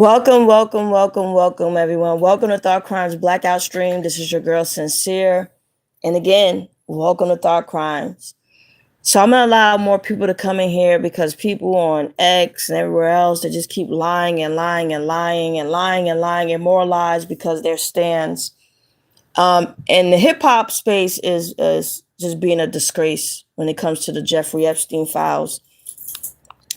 Welcome, everyone. Welcome to Thought Crimes Blackout Stream. This is your girl, Sincere. And again, welcome to Thought Crimes. So I'm going to allow more people to come in here because people on X and everywhere else, they just keep lying and lying and lying and lying and lying and more lies because they're stands. And the hip-hop space is just being a disgrace when it comes to the Jeffrey Epstein files.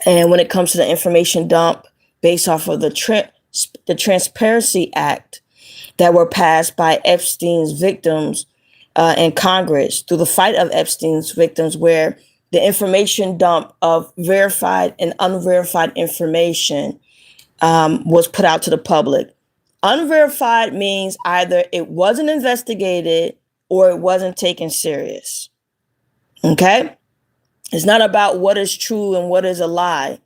And when it comes to the information dump based off of the Transparency Act that were passed by Epstein's victims in Congress through the fight of Epstein's victims, where the information dump of verified and unverified information was put out to the public. Unverified means either it wasn't investigated or it wasn't taken serious. Okay? It's not about what is true and what is a lie.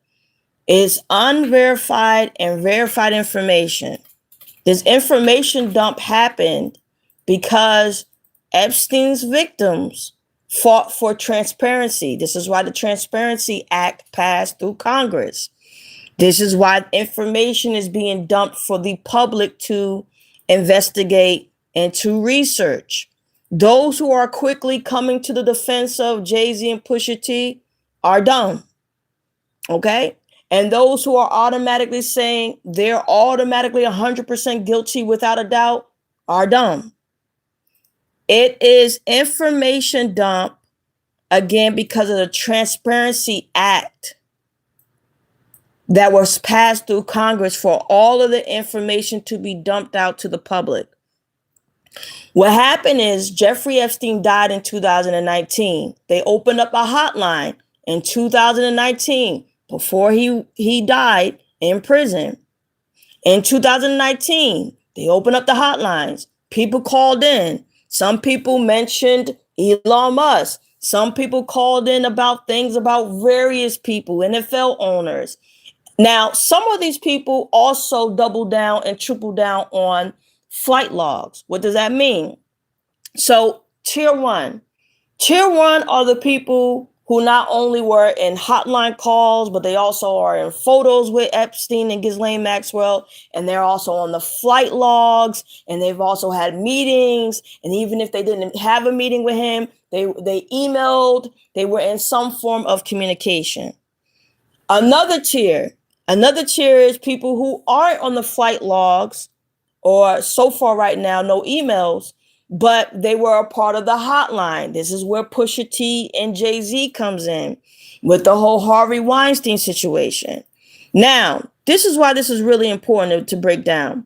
It's unverified and verified information. This information dump happened because Epstein's victims fought for transparency. This is why the Transparency Act passed through Congress. This is why information is being dumped for the public to investigate and to research. Those who are quickly coming to the defense of Jay-Z and Pusha T are dumb. Okay? And those who are automatically saying they're automatically 100% guilty without a doubt are dumb. It is information dump, again, because of the Transparency Act that was passed through Congress for all of the information to be dumped out to the public. What happened is Jeffrey Epstein died in 2019. They opened up a hotline in 2019 before he died in prison. In 2019, they opened up the hotlines. People called in. Some people mentioned Elon Musk. Some people called in about things about various people, NFL owners. Now, some of these people also doubled down and tripled down on flight logs. What does that mean? So tier one are the people who not only were in hotline calls, but they also are in photos with Epstein and Ghislaine Maxwell, and they're also on the flight logs, and they've also had meetings. And even if they didn't have a meeting with him, they emailed, they were in some form of communication. Another tier is people who aren't on the flight logs, or so far right now, no emails, but they were a part of the hotline. This is where Pusha T and Jay-Z comes in with the whole Harvey Weinstein situation. Now, this is why this is really important to break down.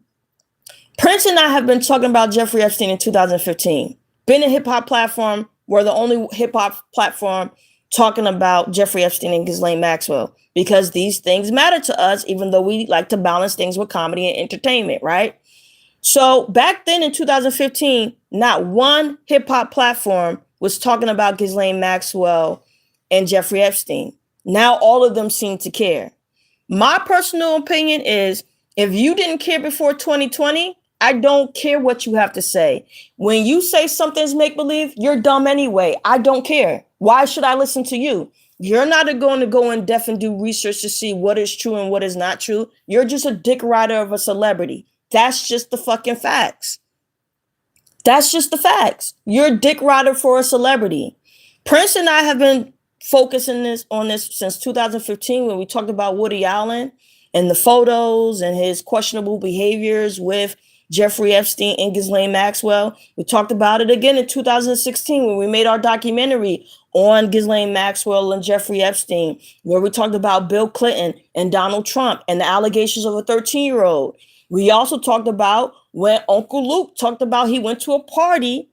Prince and I have been talking about Jeffrey Epstein in 2015. Been a hip-hop platform. We're the only hip-hop platform talking about Jeffrey Epstein and Ghislaine Maxwell because these things matter to us, even though we like to balance things with comedy and entertainment, right? So back then in 2015, not one hip hop platform was talking about Ghislaine Maxwell and Jeffrey Epstein. Now all of them seem to care. My personal opinion is if you didn't care before 2020, I don't care what you have to say. When you say something's make-believe, you're dumb anyway. I don't care. Why should I listen to you? You're not going to go in depth and do research to see what is true and what is not true. You're just a dick rider of a celebrity. That's just the fucking facts. That's just the facts. You're a dick rider for a celebrity. Prince and I have been focusing on this since 2015 when we talked about Woody Allen and the photos and his questionable behaviors with Jeffrey Epstein and Ghislaine Maxwell. We talked about it again in 2016 when we made our documentary on Ghislaine Maxwell and Jeffrey Epstein, where we talked about Bill Clinton and Donald Trump and the allegations of a 13-year-old. We also talked about when Uncle Luke talked about he went to a party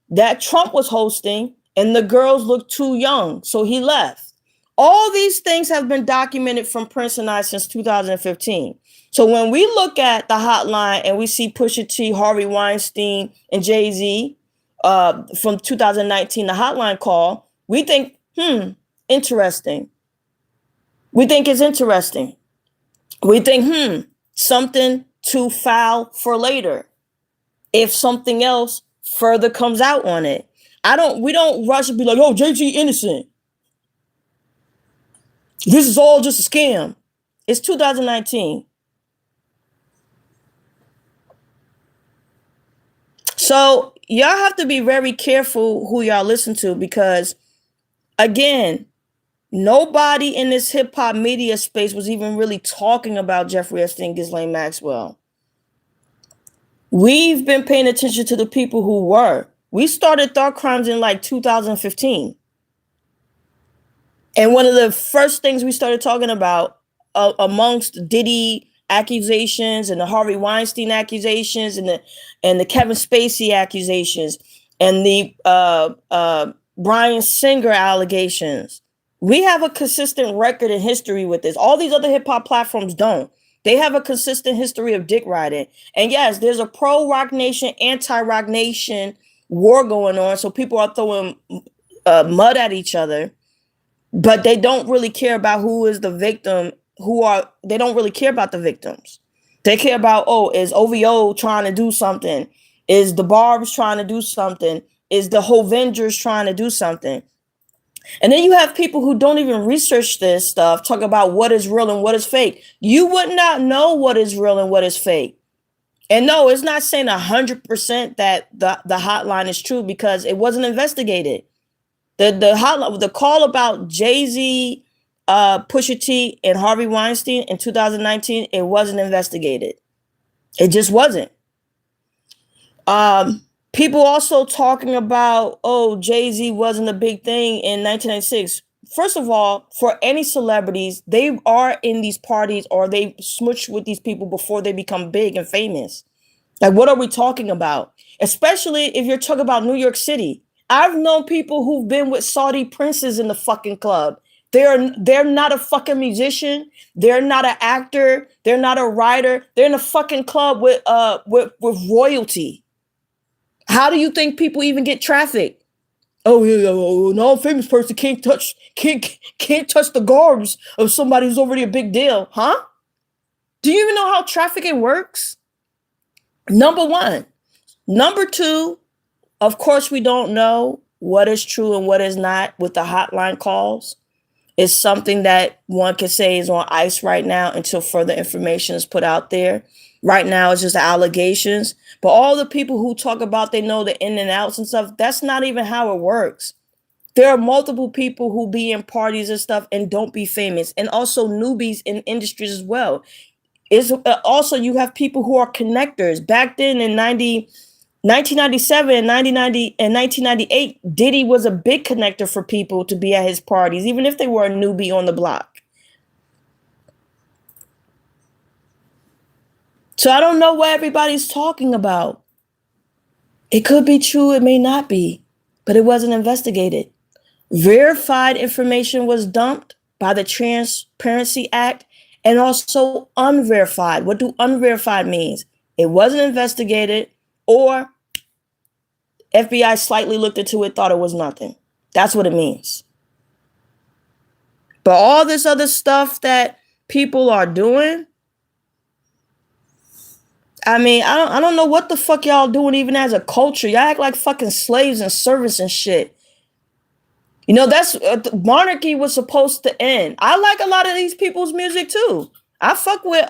that Trump was hosting and the girls looked too young, so he left. All these things have been documented from Prince and I since 2015. So when we look at the hotline and we see Pusha T, Harvey Weinstein, and Jay-Z from 2019, the hotline call, we think, interesting. We think it's interesting. We think, something to file for later if something else further comes out on it. We don't rush and be like, oh, Jay-Z innocent. This is all just a scam. It's 2019. So y'all have to be very careful who y'all listen to, because again, nobody in this hip hop media space was even really talking about Jeffrey Epstein, Ghislaine Maxwell. We've been paying attention to the people who were. We started Thought Crimes in like 2015. And one of the first things we started talking about amongst Diddy accusations and the Harvey Weinstein accusations and the Kevin Spacey accusations and the Bryan Singer allegations. We have a consistent record in history with this. All these other hip hop platforms don't. They have a consistent history of dick riding. And yes, there's a pro Rock Nation, anti Rock Nation war going on. So people are throwing mud at each other, but they don't really care about who is the victim. They don't really care about the victims. They care about, oh, is OVO trying to do something? Is the Barbs trying to do something? Is the Hovengers trying to do something? And then you have people who don't even research this stuff, talk about what is real and what is fake. You would not know what is real and what is fake. And no, it's not saying 100% that the hotline is true, because it wasn't investigated. The hotline, the call about Jay-Z, Pusha T, and Harvey Weinstein in 2019, it wasn't investigated. It just wasn't. People also talking about, oh, Jay-Z wasn't a big thing in 1996. First of all, for any celebrities, they are in these parties or they smooch with these people before they become big and famous. Like, what are we talking about? Especially if you're talking about New York City. I've known people who've been with Saudi princes in the fucking club. They're not a fucking musician. They're not an actor. They're not a writer. They're in a fucking club with royalty. How do you think people even get trafficked? Oh yeah, a non-famous person can't touch the garbs of somebody who's already a big deal, huh? Do you even know how trafficking works? Number one. Number two, of course, we don't know what is true and what is not with the hotline calls. It's something that one can say is on ice right now until further information is put out there. Right now, it's just allegations. But all the people who talk about they know the in and outs and stuff, that's not even how it works. There are multiple people who be in parties and stuff and don't be famous, and also newbies in industries as well. It's also, you have people who are connectors. Back then in 1997, 1990, and 1998, Diddy was a big connector for people to be at his parties, even if they were a newbie on the block. So I don't know what everybody's talking about. It could be true, it may not be, but it wasn't investigated. Verified information was dumped by the Transparency Act, and also unverified. What do unverified means? It wasn't investigated, or FBI slightly looked into it, thought it was nothing. That's what it means. But all this other stuff that people are doing, I mean, I don't know what the fuck y'all doing even as a culture. Y'all act like fucking slaves and servants and shit. You know, that's monarchy was supposed to end. I like a lot of these people's music too. I fuck with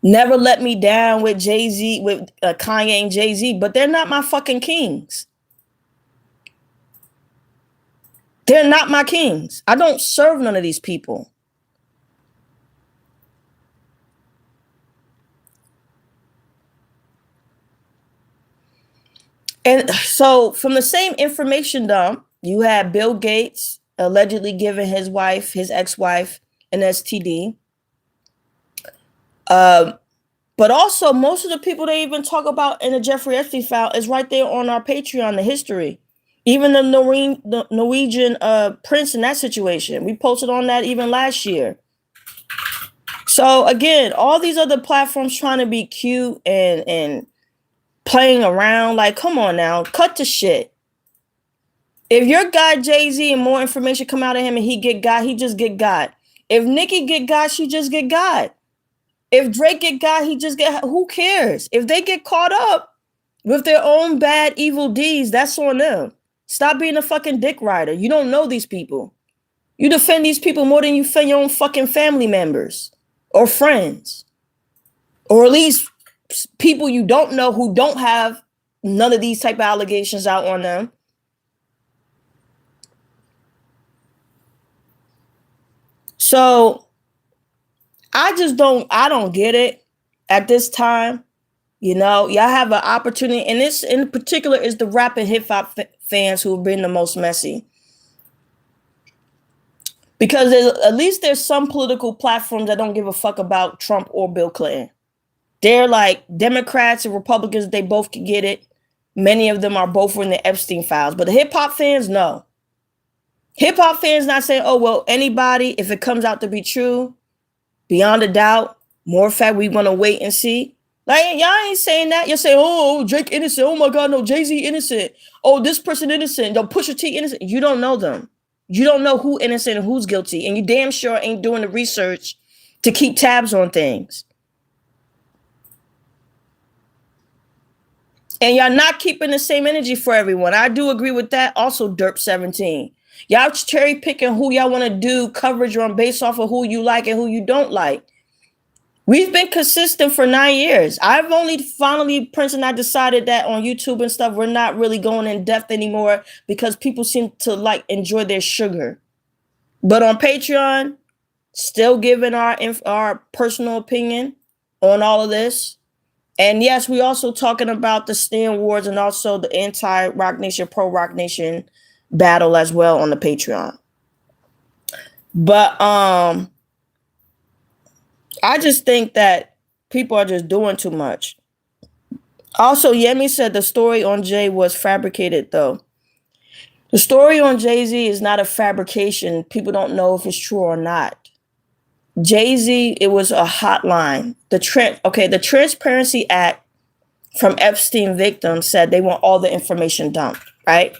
Never Let Me Down with Jay-Z, with Kanye and Jay-Z, but they're not my fucking kings. They're not my kings. I don't serve none of these people. And so from the same information dump, you had Bill Gates allegedly giving his wife, his ex-wife, an STD. But also, most of the people they even talk about in the Jeffrey Epstein file is right there on our Patreon, the history. Even the Norwegian prince in that situation. We posted on that even last year. So again, all these other platforms trying to be cute and playing around, like, come on now, cut the shit. If your guy Jay-Z and more information come out of him and he get got, he just get got. If Nicki get got, she just get got. If Drake get got, he just get, who cares? If they get caught up with their own bad, evil deeds, that's on them. Stop being a fucking dick rider. You don't know these people. You defend these people more than you defend your own fucking family members or friends. Or at least people you don't know who don't have none of these type of allegations out on them. So I don't get it at this time. You know, y'all have an opportunity, and this in particular is the rap and hip hop fans who have been the most messy. Because at least there's some political platforms that don't give a fuck about Trump or Bill Clinton. They're like Democrats and Republicans, they both can get it. Many of them are both in the Epstein files. But the hip hop fans, no. Hip hop fans not saying, oh, well, anybody, if it comes out to be true, beyond a doubt, more fact, we want to wait and see. Like, y'all ain't saying that. You're saying, oh, Drake innocent. Oh, my God, no, Jay-Z innocent. Oh, this person innocent. No, Pusha T innocent. You don't know them. You don't know who innocent and who's guilty. And you damn sure ain't doing the research to keep tabs on things. And y'all not keeping the same energy for everyone. I do agree with that. Also, Derp 17. Y'all cherry picking who y'all want to do coverage on based off of who you like and who you don't like. We've been consistent for 9 years. I've only finally, Prince and I decided that on YouTube and stuff, we're not really going in depth anymore because people seem to like enjoy their sugar. But on Patreon, still giving our personal opinion on all of this. And yes, we also talking about the Stan Wars and also the anti-Rock Nation, pro-Rock Nation battle as well on the Patreon. But I just think that people are just doing too much. Also, Yemi said the story on Jay was fabricated, though. The story on Jay-Z is not a fabrication. People don't know if it's true or not. Jay-Z, it was a hotline. The Transparency Act from Epstein victims said they want all the information dumped, right?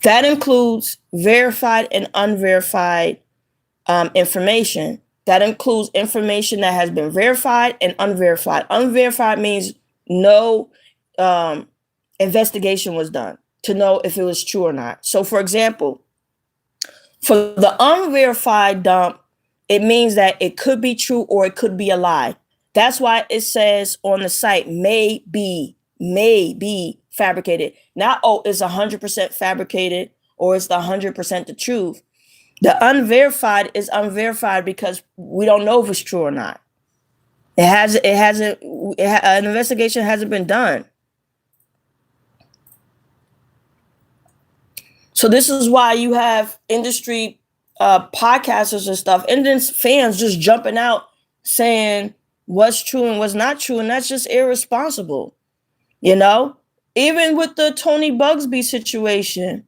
That includes verified and unverified information. That includes information that has been verified and unverified. Unverified means no investigation was done to know if it was true or not. So, for example, for the unverified dump, it means that it could be true or it could be a lie. That's why it says on the site, may be fabricated. Not, oh, it's 100% fabricated or it's the 100% the truth. The unverified is unverified because we don't know if it's true or not. An investigation hasn't been done. So this is why you have industry podcasters and stuff, and then fans just jumping out saying what's true and what's not true, and that's just irresponsible. You know, even with the Tony Bugsby situation,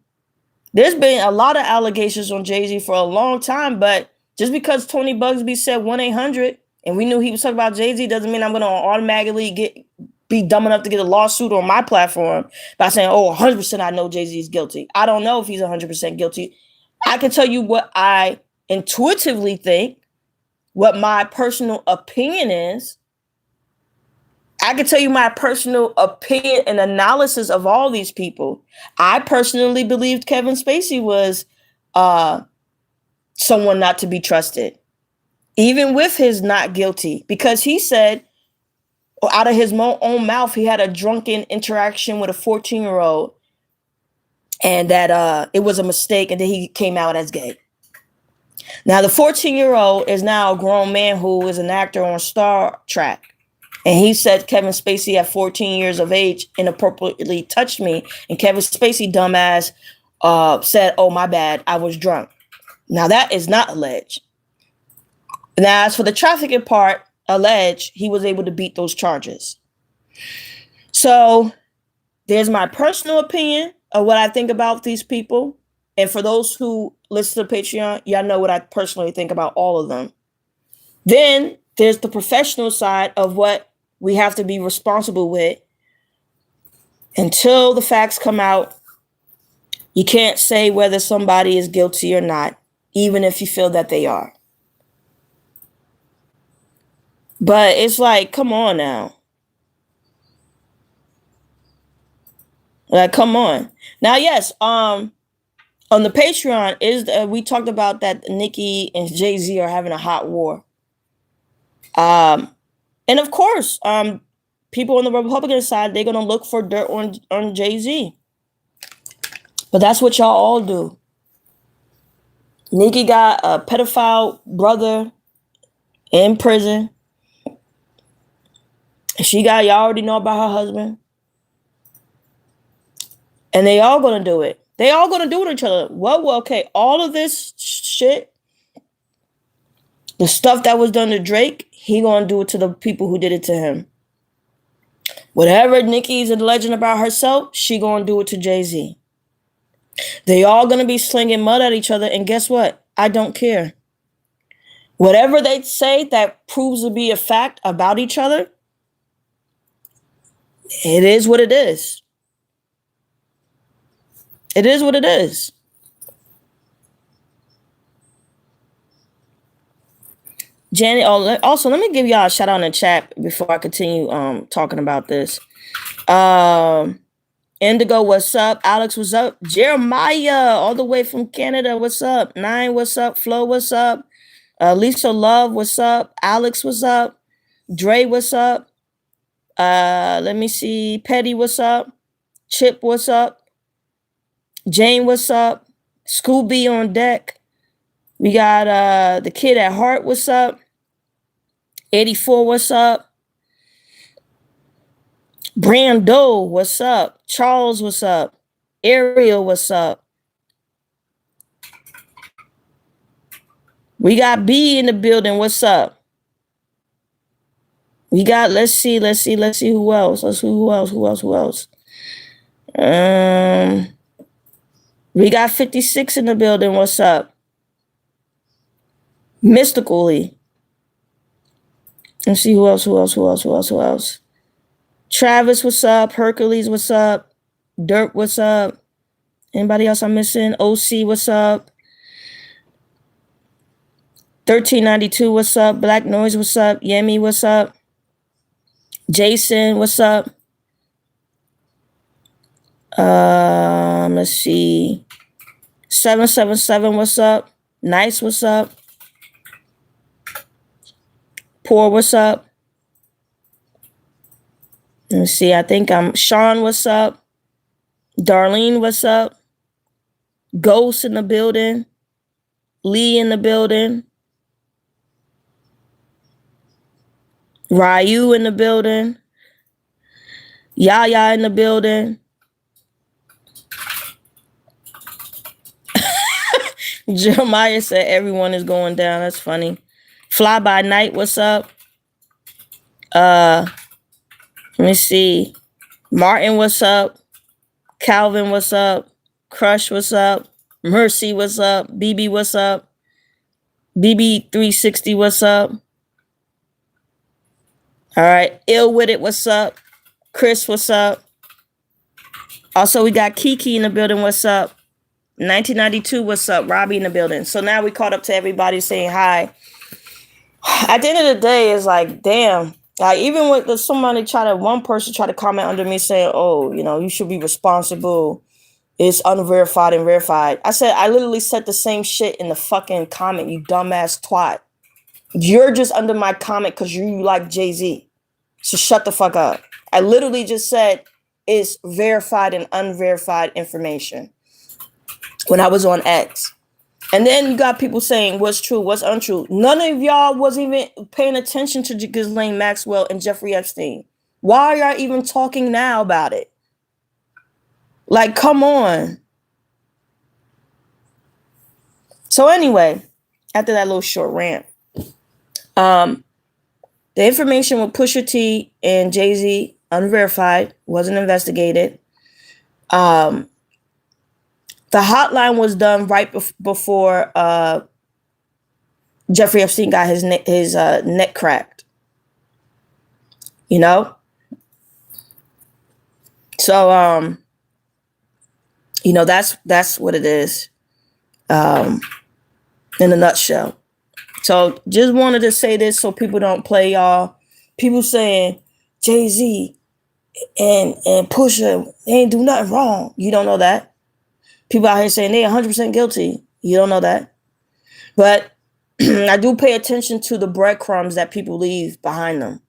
there's been a lot of allegations on Jay-Z for a long time, but just because Tony Bugsby said 1-800 and we knew he was talking about Jay-Z doesn't mean I'm going to automatically be dumb enough to get a lawsuit on my platform by saying, oh, 100% I know Jay-Z is guilty. I don't know if he's 100% guilty. I can tell you what I intuitively think, what my personal opinion is. I can tell you my personal opinion and analysis of all these people. I personally believed Kevin Spacey was someone not to be trusted, even with his not guilty, because he said out of his own mouth, he had a drunken interaction with a 14-year-old and that it was a mistake and that he came out as gay. Now, the 14-year-old is now a grown man who is an actor on Star Trek. And he said Kevin Spacey at 14 years of age inappropriately touched me. And Kevin Spacey, dumbass, said, oh, my bad, I was drunk. Now, that is not alleged. Now, as for the trafficking part, alleged, he was able to beat those charges. So there's my personal opinion of what I think about these people. And for those who listen to Patreon, y'all know what I personally think about all of them. Then there's the professional side of what we have to be responsible with. Until the facts come out, you can't say whether somebody is guilty or not, even if you feel that they are. But it's like, come on now. Like, come on. Now, yes, on the Patreon, we talked about that Nicki and Jay-Z are having a hot war. And of course, people on the Republican side, they're going to look for dirt on Jay-Z. But that's what y'all all do. Nicki got a pedophile brother in prison. Y'all already know about her husband. And they all going to do it. They all going to do it to each other. Well, okay, all of this shit, the stuff that was done to Drake, he going to do it to the people who did it to him. Whatever Nicki's a legend about herself, she going to do it to Jay-Z. They all going to be slinging mud at each other. And guess what? I don't care. Whatever they say that proves to be a fact about each other, it is what it is. It is what it is. Janet, also, let me give y'all a shout out in the chat before I continue talking about this. Indigo, what's up? Alex, what's up? Jeremiah, all the way from Canada, what's up? Nine, what's up? Flo, what's up? Lisa Love, what's up? Alex, what's up? Dre, what's up? Let me see. Petty, what's up? Chip, what's up? Jane, what's up? Scooby on deck. We got the kid at heart, what's up? 84, what's up? Brando, what's up? Charles, what's up? Ariel, what's up? We got B in the building, what's up? We got, let's see who else? Who else? We got 56 in the building, what's up? Mystically. Let's see who else? Travis, what's up? Hercules, what's up? Dirt, what's up? Anybody else I'm missing? OC, what's up? 1392, what's up? Black Noise, what's up? Yemi, what's up? Jason, what's up? Let's see. 777, what's up? Nice, what's up? Poor, what's up? Let me see. I think I'm Sean, what's up? Darlene, what's up? Ghost in the building. Lee in the building. Ryu in the building. Yaya in the building. Jeremiah said everyone is going down. That's funny. Fly by Night, what's up? Let me see. Martin, what's up? Calvin, what's up? Crush, what's up? Mercy, what's up? BB, what's up? BB360, what's up? All right. Ill with it, what's up? Chris, what's up? Also, we got Kiki in the building, what's up? 1992, what's up? Robbie in the building. So now we caught up to everybody saying hi. At the end of the day, it's like, damn. Like, even with one person try to comment under me saying, oh, you should be responsible. It's unverified and verified. I literally said the same shit in the fucking comment, you dumbass twat. You're just under my comment because you like Jay-Z. So shut the fuck up. I literally just said it's verified and unverified information when I was on X. And then you got people saying what's true, what's untrue. None of y'all was even paying attention to Ghislaine Maxwell and Jeffrey Epstein. Why are y'all even talking now about it? Like, come on. So anyway, after that little short rant, the information with Pusha T and Jay-Z, unverified, wasn't investigated. The hotline was done right before Jeffrey Epstein got his neck cracked. So that's what it is in a nutshell. So just wanted to say this so people don't play y'all. People saying Jay-Z and Pusha, they ain't do nothing wrong. You don't know that. People out here saying they're 100% guilty. You don't know that. But I do pay attention to the breadcrumbs that people leave behind them,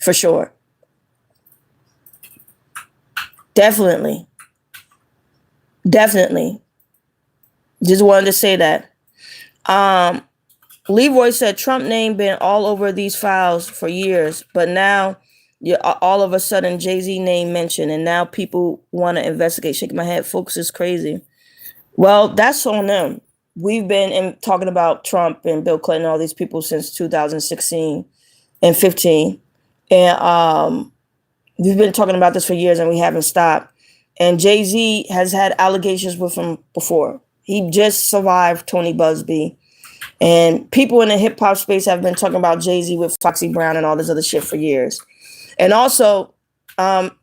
for sure. Definitely. Definitely. Just wanted to say that. Leroy said Trump name been all over these files for years, but now all of a sudden Jay-Z name mentioned, and now people want to investigate. Shaking my head. Folks is crazy. Well, that's on them. We've been talking about Trump and Bill Clinton, all these people since 2016 and 15. And we've been talking about this for years and we haven't stopped. And Jay-Z has had allegations with him before. He just survived Tony Busby. And people in the hip hop space have been talking about Jay-Z with Foxy Brown and all this other shit for years. And also,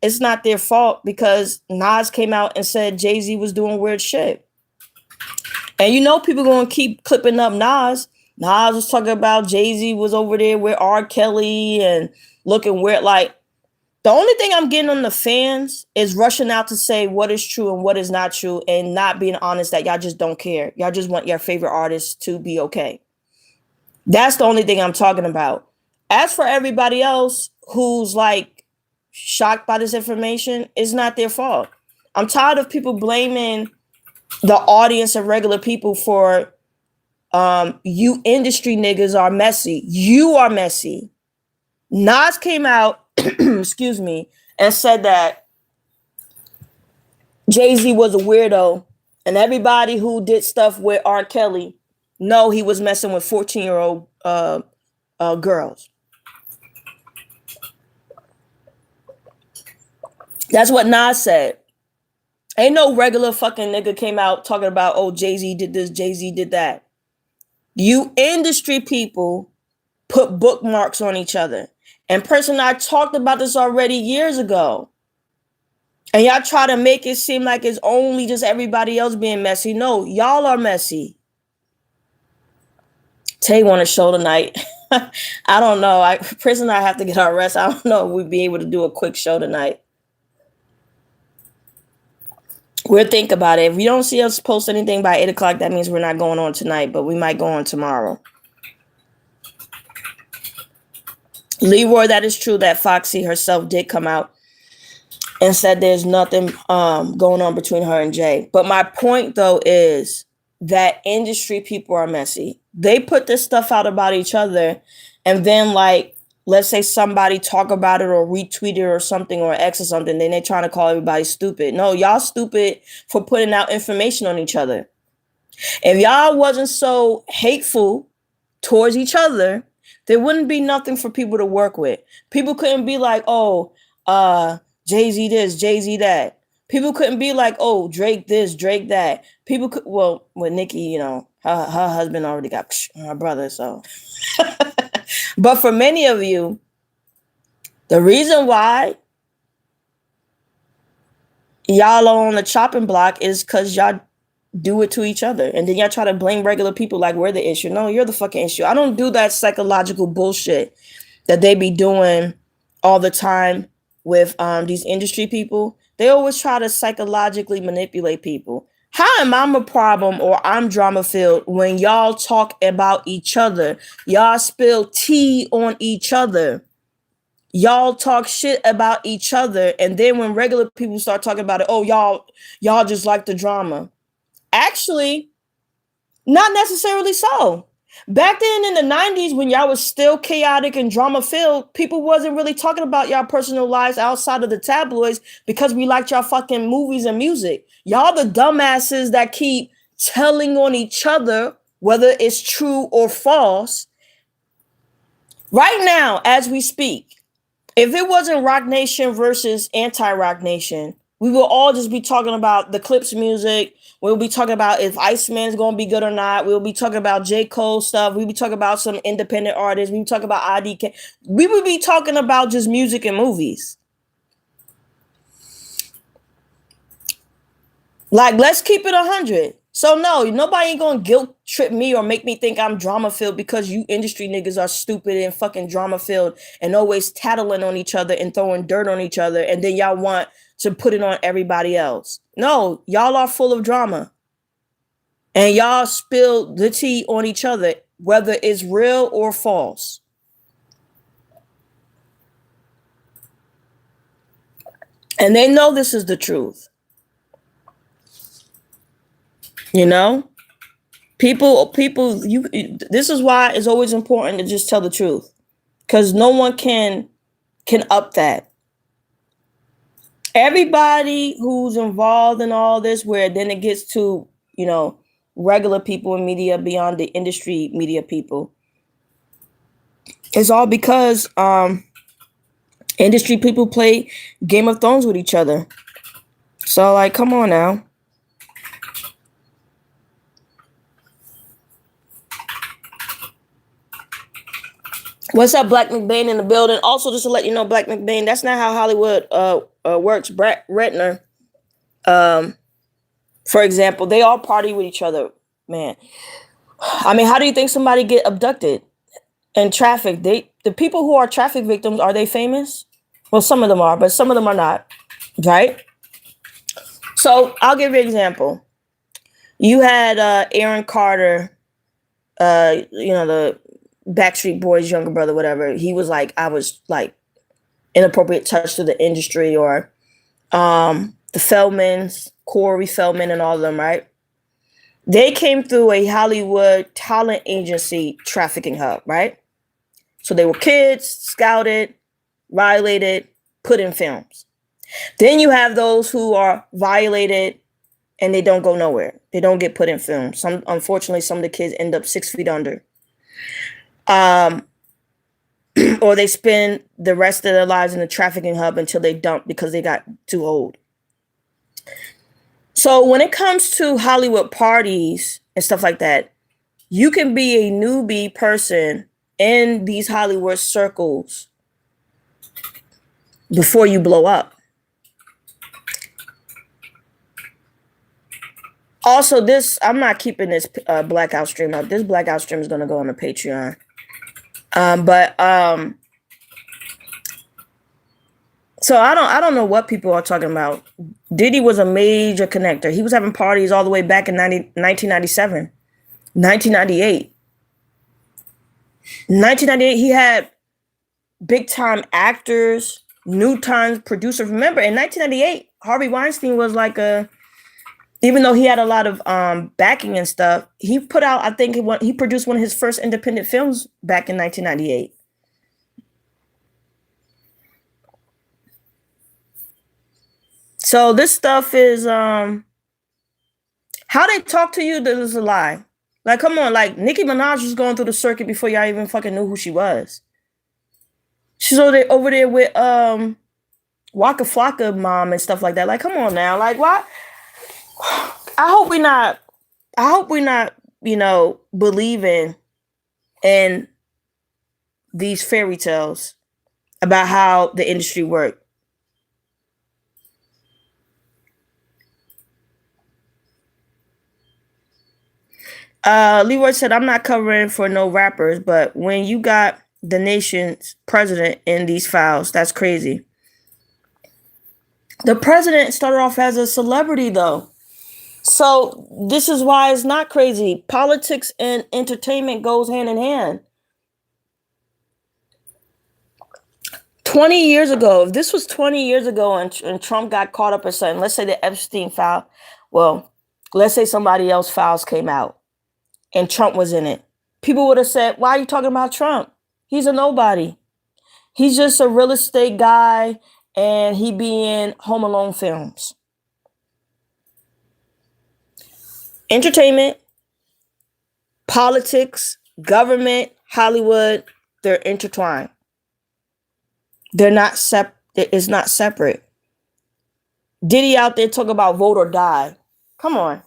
it's not their fault because Nas came out and said Jay-Z was doing weird shit. And you know people going to keep clipping up Nas. Nas was talking about Jay-Z was over there with R. Kelly and looking weird. Like, the only thing I'm getting on the fans is rushing out to say what is true and what is not true and not being honest that y'all just don't care. Y'all just want your favorite artist to be okay. That's the only thing I'm talking about. As for everybody else who's like shocked by this information, it's not their fault. I'm tired of people blaming the audience and regular people for you industry niggas are messy. You are messy. Nas came out, excuse me, and said that Jay-Z was a weirdo, and everybody who did stuff with R. Kelly know he was messing with 14-year-old girls. That's what Nas said. Ain't no regular fucking nigga came out talking about, oh, Jay-Z did this, Jay-Z did that. You industry people put bookmarks on each other. And person, I talked about this already years ago. And y'all try to make it seem like it's only just everybody else being messy. No, y'all are messy. Tay want a show tonight. I don't know. Prison, I have to get our rest. I don't know if we'd be able to do a quick show tonight. We'll think about it. If we don't see us post anything by 8 o'clock, that means we're not going on tonight, but we might go on tomorrow. Leroy, that is true that Foxy herself did come out and said there's nothing going on between her and Jay. But my point, though, is that industry people are messy. They put this stuff out about each other, and then, like, let's say somebody talk about it or retweet it or something or X or something, then they're trying to call everybody stupid. No, y'all stupid for putting out information on each other. If y'all wasn't so hateful towards each other, there wouldn't be nothing for people to work with. People couldn't be like, oh, Jay-Z this, Jay-Z that. People couldn't be like, oh, Drake this, Drake that. People could, well, with Nicki, you know, her husband already got her brother, so. But for many of you, the reason why y'all are on the chopping block is because y'all do it to each other. And then y'all try to blame regular people like we're the issue. No, you're the fucking issue. I don't do that psychological bullshit that they be doing all the time with these industry people. They always try to psychologically manipulate people. How am I a problem or I'm drama filled when y'all talk about each other? Y'all spill tea on each other. Y'all talk shit about each other. And then when regular people start talking about it, oh, y'all just like the drama. Actually, not necessarily so. Back then in the 90s, when y'all was still chaotic and drama filled, people wasn't really talking about y'all personal lives outside of the tabloids because we liked y'all fucking movies and music. Y'all the dumbasses that keep telling on each other, whether it's true or false. Right now, as we speak, if it wasn't Rock Nation versus anti-Rock Nation, we will all just be talking about the Clips music. We'll be talking about if Iceman's going to be good or not. We'll be talking about J. Cole stuff. We'll be talking about some independent artists. We'll be talking about IDK. We would be talking about just music and movies. Like, let's keep it 100. So no, nobody ain't going to guilt trip me or make me think I'm drama filled because you industry niggas are stupid and fucking drama filled and always tattling on each other and throwing dirt on each other. And then y'all want to put it on everybody else. No, y'all are full of drama. And y'all spill the tea on each other, whether it's real or false. And they know this is the truth. You know? People, this is why it's always important to just tell the truth. Because no one can up that. Everybody who's involved in all this, where then it gets to, regular people in media beyond the industry media people, it's all because industry people play Game of Thrones with each other. So, like, come on now. What's up, Black McBain in the building? Also, just to let you know, Black McBain, that's not how Hollywood works. Brett Ratner, for example, they all party with each other, man. I mean, how do you think somebody get abducted and trafficked? The people who are traffic victims, are they famous? Well, some of them are, but some of them are not, right? So I'll give you an example. You had Aaron Carter, the Backstreet Boys' younger brother, whatever. He was like, I was like inappropriate touch to the industry, or the Feldmans, Corey Feldman, and all of them, right? They came through a Hollywood talent agency trafficking hub, right? So they were kids, scouted, violated, put in films. Then you have those who are violated and they don't go nowhere. They don't get put in films. Unfortunately, some of the kids end up 6 feet under. Or they spend the rest of their lives in the trafficking hub until they dump because they got too old. So when it comes to Hollywood parties and stuff like that, you can be a newbie person in these Hollywood circles before you blow up. Also, I'm not keeping this Blackout stream up. This Blackout stream is going to go on the Patreon. So I don't know what people are talking about. Diddy was a major connector. He was having parties all the way back in 1997, 1998. 1998, he had big time actors, new time producers. Remember, in 1998, Harvey Weinstein was like even though he had a lot of backing and stuff, he put out, I think he produced one of his first independent films back in 1998. So this stuff is how they talk to you, that is a lie. Like, come on, like Nicki Minaj was going through the circuit before y'all even fucking knew who she was. She's over there with Waka Flocka mom and stuff like that. Like, come on now. Like, why? I hope we're not, believing in these fairy tales about how the industry works. Leroy said, I'm not covering for no rappers, but when you got the nation's president in these files, that's crazy. The president started off as a celebrity, though. So this is why it's not crazy. Politics and entertainment goes hand in hand. 20 years ago, if this was 20 years ago and Trump got caught up in something, let's say the Epstein file, well, let's say somebody else's files came out and Trump was in it. People would have said, why are you talking about Trump? He's a nobody. He's just a real estate guy and he be in Home Alone films. Entertainment, politics, government, Hollywood, they're intertwined. They're not it's not separate. Diddy out there talk about vote or die. Come on.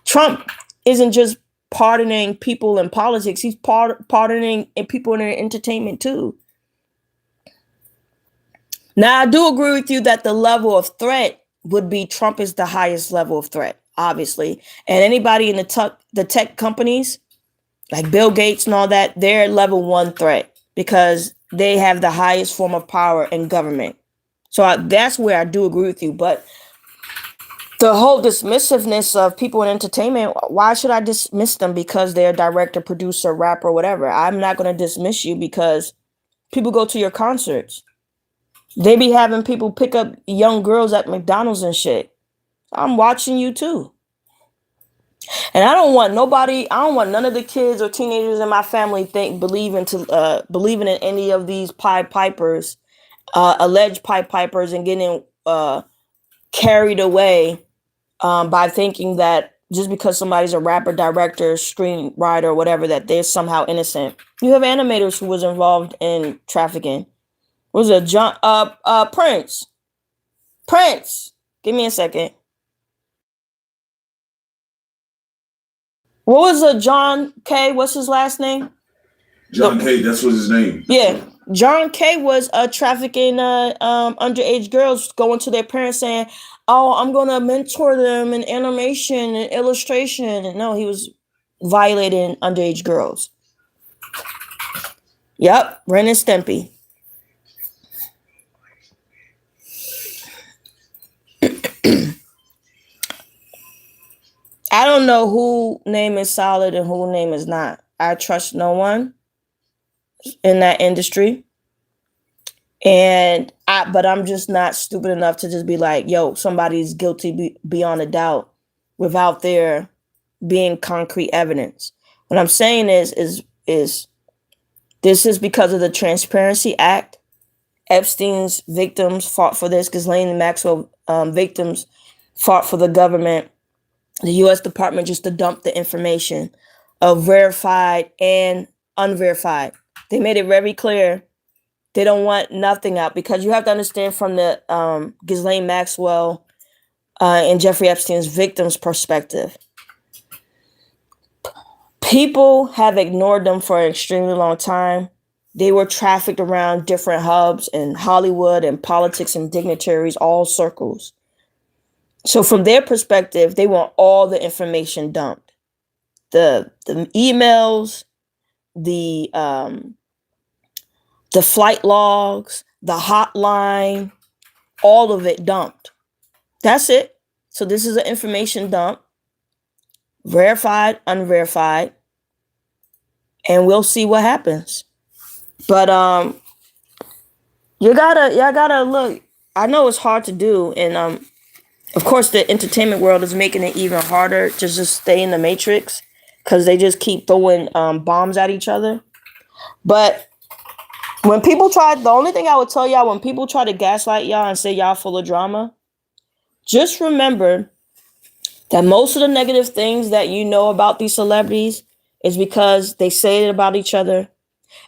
Trump isn't just pardoning people in politics. He's pardoning people in entertainment too. Now, I do agree with you that the level of threat would be Trump is the highest level of threat, obviously. And anybody in the tech companies, like Bill Gates and all that, they're level 1 threat because they have the highest form of power in government. So that's where I do agree with you. But the whole dismissiveness of people in entertainment, why should I dismiss them because they're director, producer, rapper, whatever? I'm not going to dismiss you because people go to your concerts. They be having people pick up young girls at McDonald's and shit. I'm watching you too. And I don't want none of the kids or teenagers in my family believing in any of these Pied Pipers, alleged Pied Pipers, and getting carried away by thinking that just because somebody's a rapper, director, screenwriter, or whatever, that they're somehow innocent. You have animators who was involved in trafficking. What was it? Prince. Give me a second. What was John K? What's his last name? John K. That's what his name. Yeah, John K. was trafficking underage girls, going to their parents saying, "Oh, I'm gonna mentor them in animation and illustration." And no, he was violating underage girls. Yep, Ren and Stimpy. I don't know who name is solid and who name is not. I trust no one in that industry. But I'm just not stupid enough to just be like, yo, somebody's guilty beyond a doubt without there being concrete evidence. What I'm saying is this is because of the Transparency Act. Epstein's victims fought for this. Ghislaine Maxwell victims fought for the government, the U.S. Department, just to dump the information of verified and unverified. They made it very clear they don't want nothing out, because you have to understand from the Ghislaine Maxwell and Jeffrey Epstein's victims' perspective. People have ignored them for an extremely long time. They were trafficked around different hubs in Hollywood and politics and dignitaries, all circles. So from their perspective, they want all the information dumped. The emails, the flight logs, the hotline, all of it dumped. That's it. So this is an information dump, verified, unverified, and we'll see what happens. But y'all gotta look. I know it's hard to do, and of course the entertainment world is making it even harder to just stay in the matrix, because they just keep throwing bombs at each other. But when people the only thing I would tell y'all, when people try to gaslight y'all and say y'all full of drama, just remember that most of the negative things that you know about these celebrities is because they say it about each other,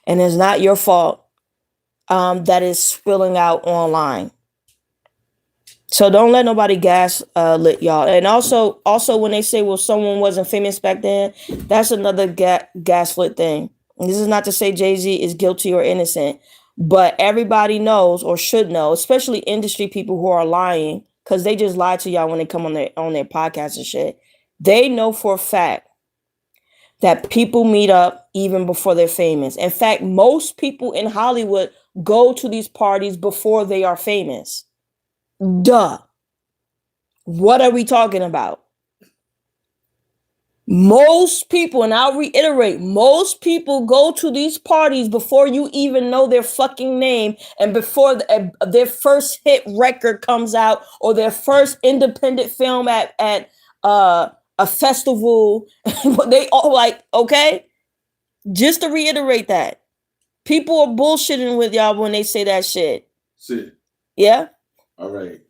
and it's not your fault that is spilling out online. So don't let nobody gaslit y'all. And also when they say, well, someone wasn't famous back then, that's another gaslit thing. And this is not to say Jay-Z is guilty or innocent, but everybody knows, or should know, especially industry people who are lying, because they just lie to y'all when they come on their podcasts and shit. They know for a fact that people meet up even before they're famous. In fact, most people in Hollywood go to these parties before they are famous. Duh. What are we talking about? Most people, and I'll reiterate, most people go to these parties before you even know their fucking name, and before their first hit record comes out, or their first independent film at a festival. They all like, okay? Just to reiterate that. People are bullshitting with y'all when they say that shit. Shit. Yeah? All right.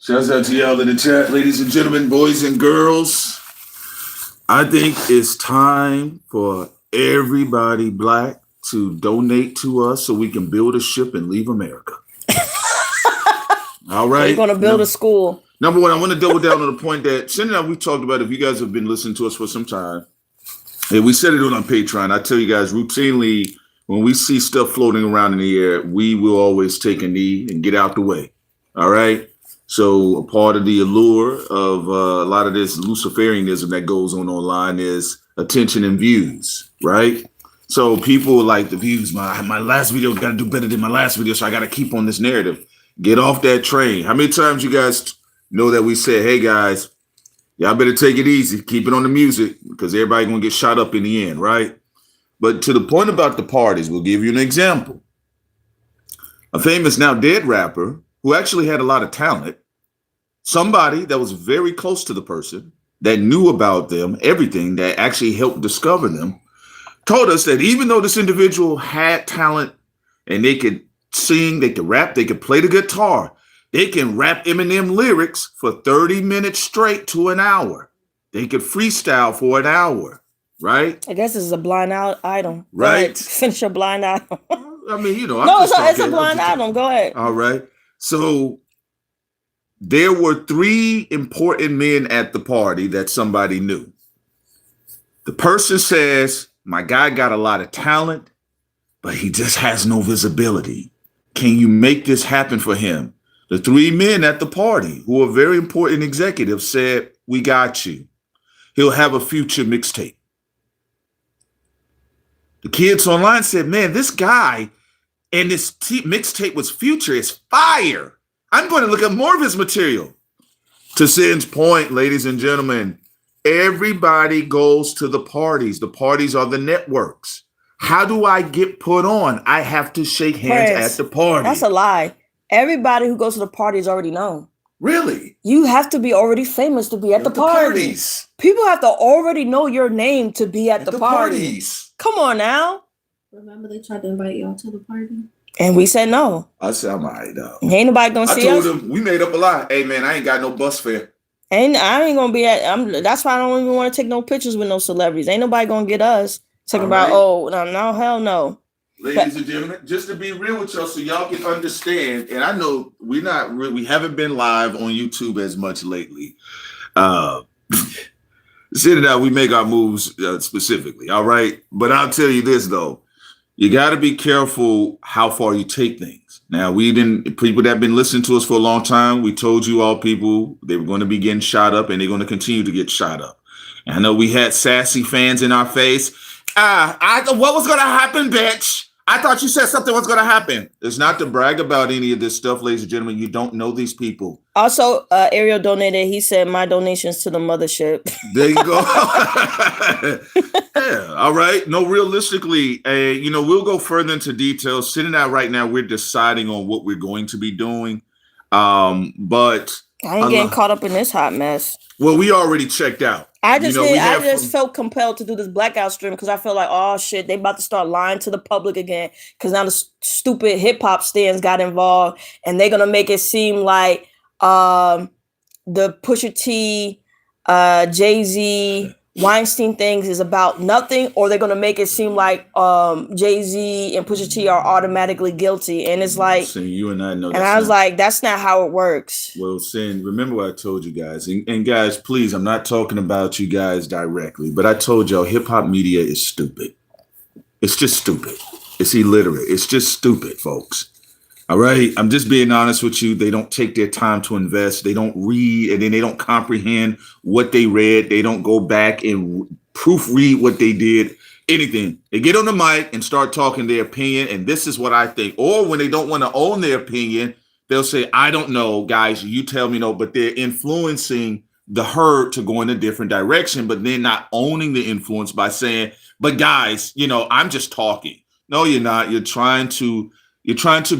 Shouts out to y'all in the chat, ladies and gentlemen, boys and girls. I think it's time for everybody black to donate to us so we can build a ship and leave America. All right. We're going to build a school. Number one, I want to double down on the point that Cindy and I, we talked about, if you guys have been listening to us for some time, and we said it on our Patreon, I tell you guys routinely, when we see stuff floating around in the air, we will always take a knee and get out the way. All right. So a part of the allure of a lot of this Luciferianism that goes on online is attention and views, right? So people like the views. My last video got to do better than my last video, so I got to keep on this narrative. Get off that train. How many times you guys know that we said, hey, guys, y'all better take it easy. Keep it on the music, because everybody going to get shot up in the end, right? But to the point about the parties, we'll give you an example. a famous now dead rapper who actually had a lot of talent, somebody that was very close to the person, that knew about them, everything, that actually helped discover them, told us that even though this individual had talent and they could sing, they could rap, they could play the guitar, they can rap Eminem lyrics for 30 minutes straight to an hour. They could freestyle for an hour, right? I guess this is a blind item. Right. Finish your blind item. I mean, you know. No, it's a blind item. Go ahead. All right. So there were 3 important men at the party that somebody knew. The person says, my guy got a lot of talent, but he just has no visibility. Can you make this happen for him? The 3 men at the party, who are very important executives, said, we got you. He'll have a future mixtape. The kids online said, man, this guy and this mixtape was future is fire. I'm going to look at more of his material. To Sin's point, ladies and gentlemen, everybody goes to the parties. The parties are the networks. How do I get put on? I have to shake hands at the party. That's a lie. Everybody who goes to the party is already known. Really? You have to be already famous to be at the parties. People have to already know your name to be at the parties. Come on now. Remember they tried to invite y'all to the party? And we said no. I said, I'm all right, though. Ain't nobody gonna see us. I told them, we made up a lie. Hey, man, I ain't got no bus fare. And I ain't gonna be at, that's why I don't even want to take no pictures with no celebrities. Ain't nobody gonna get us talking about, oh, no, hell no. Ladies and gentlemen, just to be real with y'all so y'all can understand, and I know we haven't been live on YouTube as much lately. Sit it out, we make our moves specifically, all right? But I'll tell you this, though. You got to be careful how far you take things. Now, people that have been listening to us for a long time, we told you all people they were going to be getting shot up and they're going to continue to get shot up. And I know we had sassy fans in our face. What was going to happen, bitch? I thought you said something was going to happen. It's not to brag about any of this stuff, ladies and gentlemen. You don't know these people. Also, Ariel donated. He said, my donations to the mothership. There you go. Yeah, all right. No, realistically, we'll go further into details. Sitting out right now, we're deciding on what we're going to be doing. But I ain't getting caught up in this hot mess. Well, we already checked out. I just felt compelled to do this blackout stream because I feel like, oh shit, they about to start lying to the public again because now the stupid hip hop stands got involved and they're gonna make it seem like the Pusha T, Jay-Z, Weinstein things is about nothing, or they're gonna make it seem like Jay-Z and Pusha T are automatically guilty, and it's like, Sin, you and I know. And I was like, that's not how it works. Well, Sin, remember what I told you guys, and guys, please, I'm not talking about you guys directly, but I told y'all hip hop media is stupid. It's just stupid. It's illiterate. It's just stupid, folks. All right, I'm just being honest with you. They don't take their time to invest. They don't read, and then they don't comprehend what they read. They don't go back and proofread what they did. Anything. They get on the mic and start talking their opinion, and this is what I think. Or when they don't want to own their opinion, they'll say, I don't know, guys, you tell me no, but they're influencing the herd to go in a different direction, but they're not owning the influence by saying, but guys, I'm just talking. No, you're not. You're trying to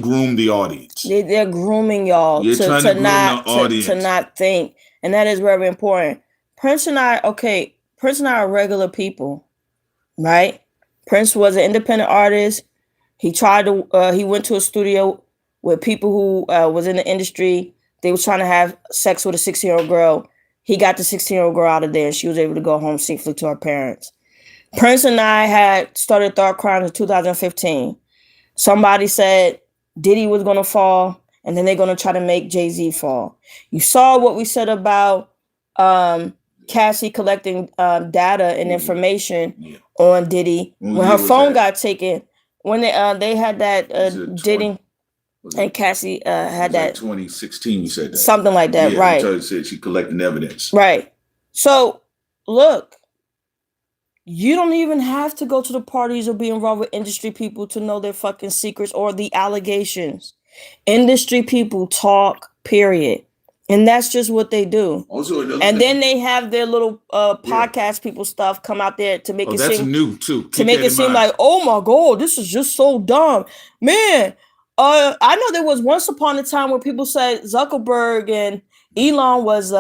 groom the audience. They're grooming y'all to not think. And that is very important. Prince and I are regular people, right? Prince was an independent artist. He went to a studio with people who was in the industry. They was trying to have sex with a 16-year-old girl. He got the 16-year-old girl out of there and she was able to go home safely to her parents. Prince and I had started Thought CRIMEZ in 2015. Somebody said Diddy was going to fall, and then they're going to try to make Jay-Z fall. You saw what we said about Cassie collecting data and information on Diddy when her phone got taken. When they had that Diddy and Cassie had that. Like 2016, you said that. Something like that, right. You said she collecting evidence. Right. So, look. You don't even have to go to the parties or be involved with industry people to know their fucking secrets or the allegations. Industry people talk, period. And that's just what they do. And then they have their little podcast people stuff come out there to make it seem new too. To make it seem like, oh my God, this is just so dumb. Man, I know there was once upon a time where people said Zuckerberg and Elon was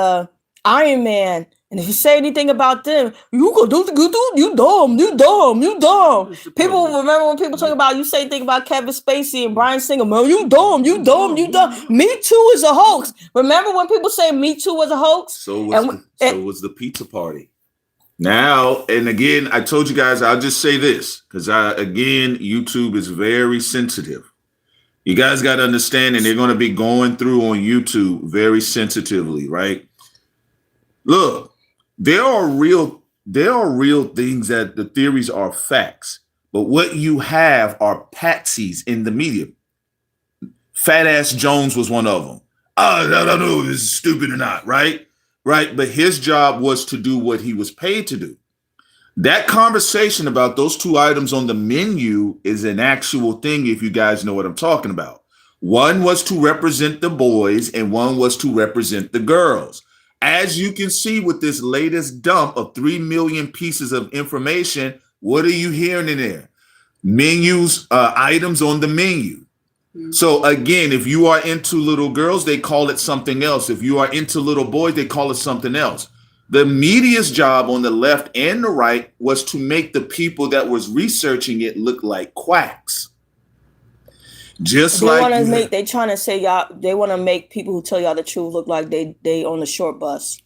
Iron Man, and if you say anything about them, you dumb. People remember when people talk about you say anything about Kevin Spacey and Brian Singer, man, you dumb. Me Too is a hoax. Remember when people say Me Too was a hoax? So was the pizza party. Now, and again, I told you guys, I'll just say this, because again, YouTube is very sensitive. You guys got to understand, and they're going to be going through on YouTube very sensitively, right? Look, there are real things that the theories are facts, but what you have are patsies in the media. Fat Ass Jones was one of them. I don't know if this is stupid or not, right? Right. But his job was to do what he was paid to do. That conversation about those two items on the menu is an actual thing, if you guys know what I'm talking about. One was to represent the boys and one was to represent the girls. As you can see with this latest dump of 3 million pieces of information, what are you hearing in there? Menus, items on the menu. So again, if you are into little girls, they call it something else. If you are into little boys, they call it something else. The media's job on the left and the right was to make the people that was researching it look like quacks. Just they like they trying to say y'all, they want to make people who tell y'all the truth look like they on the short bus.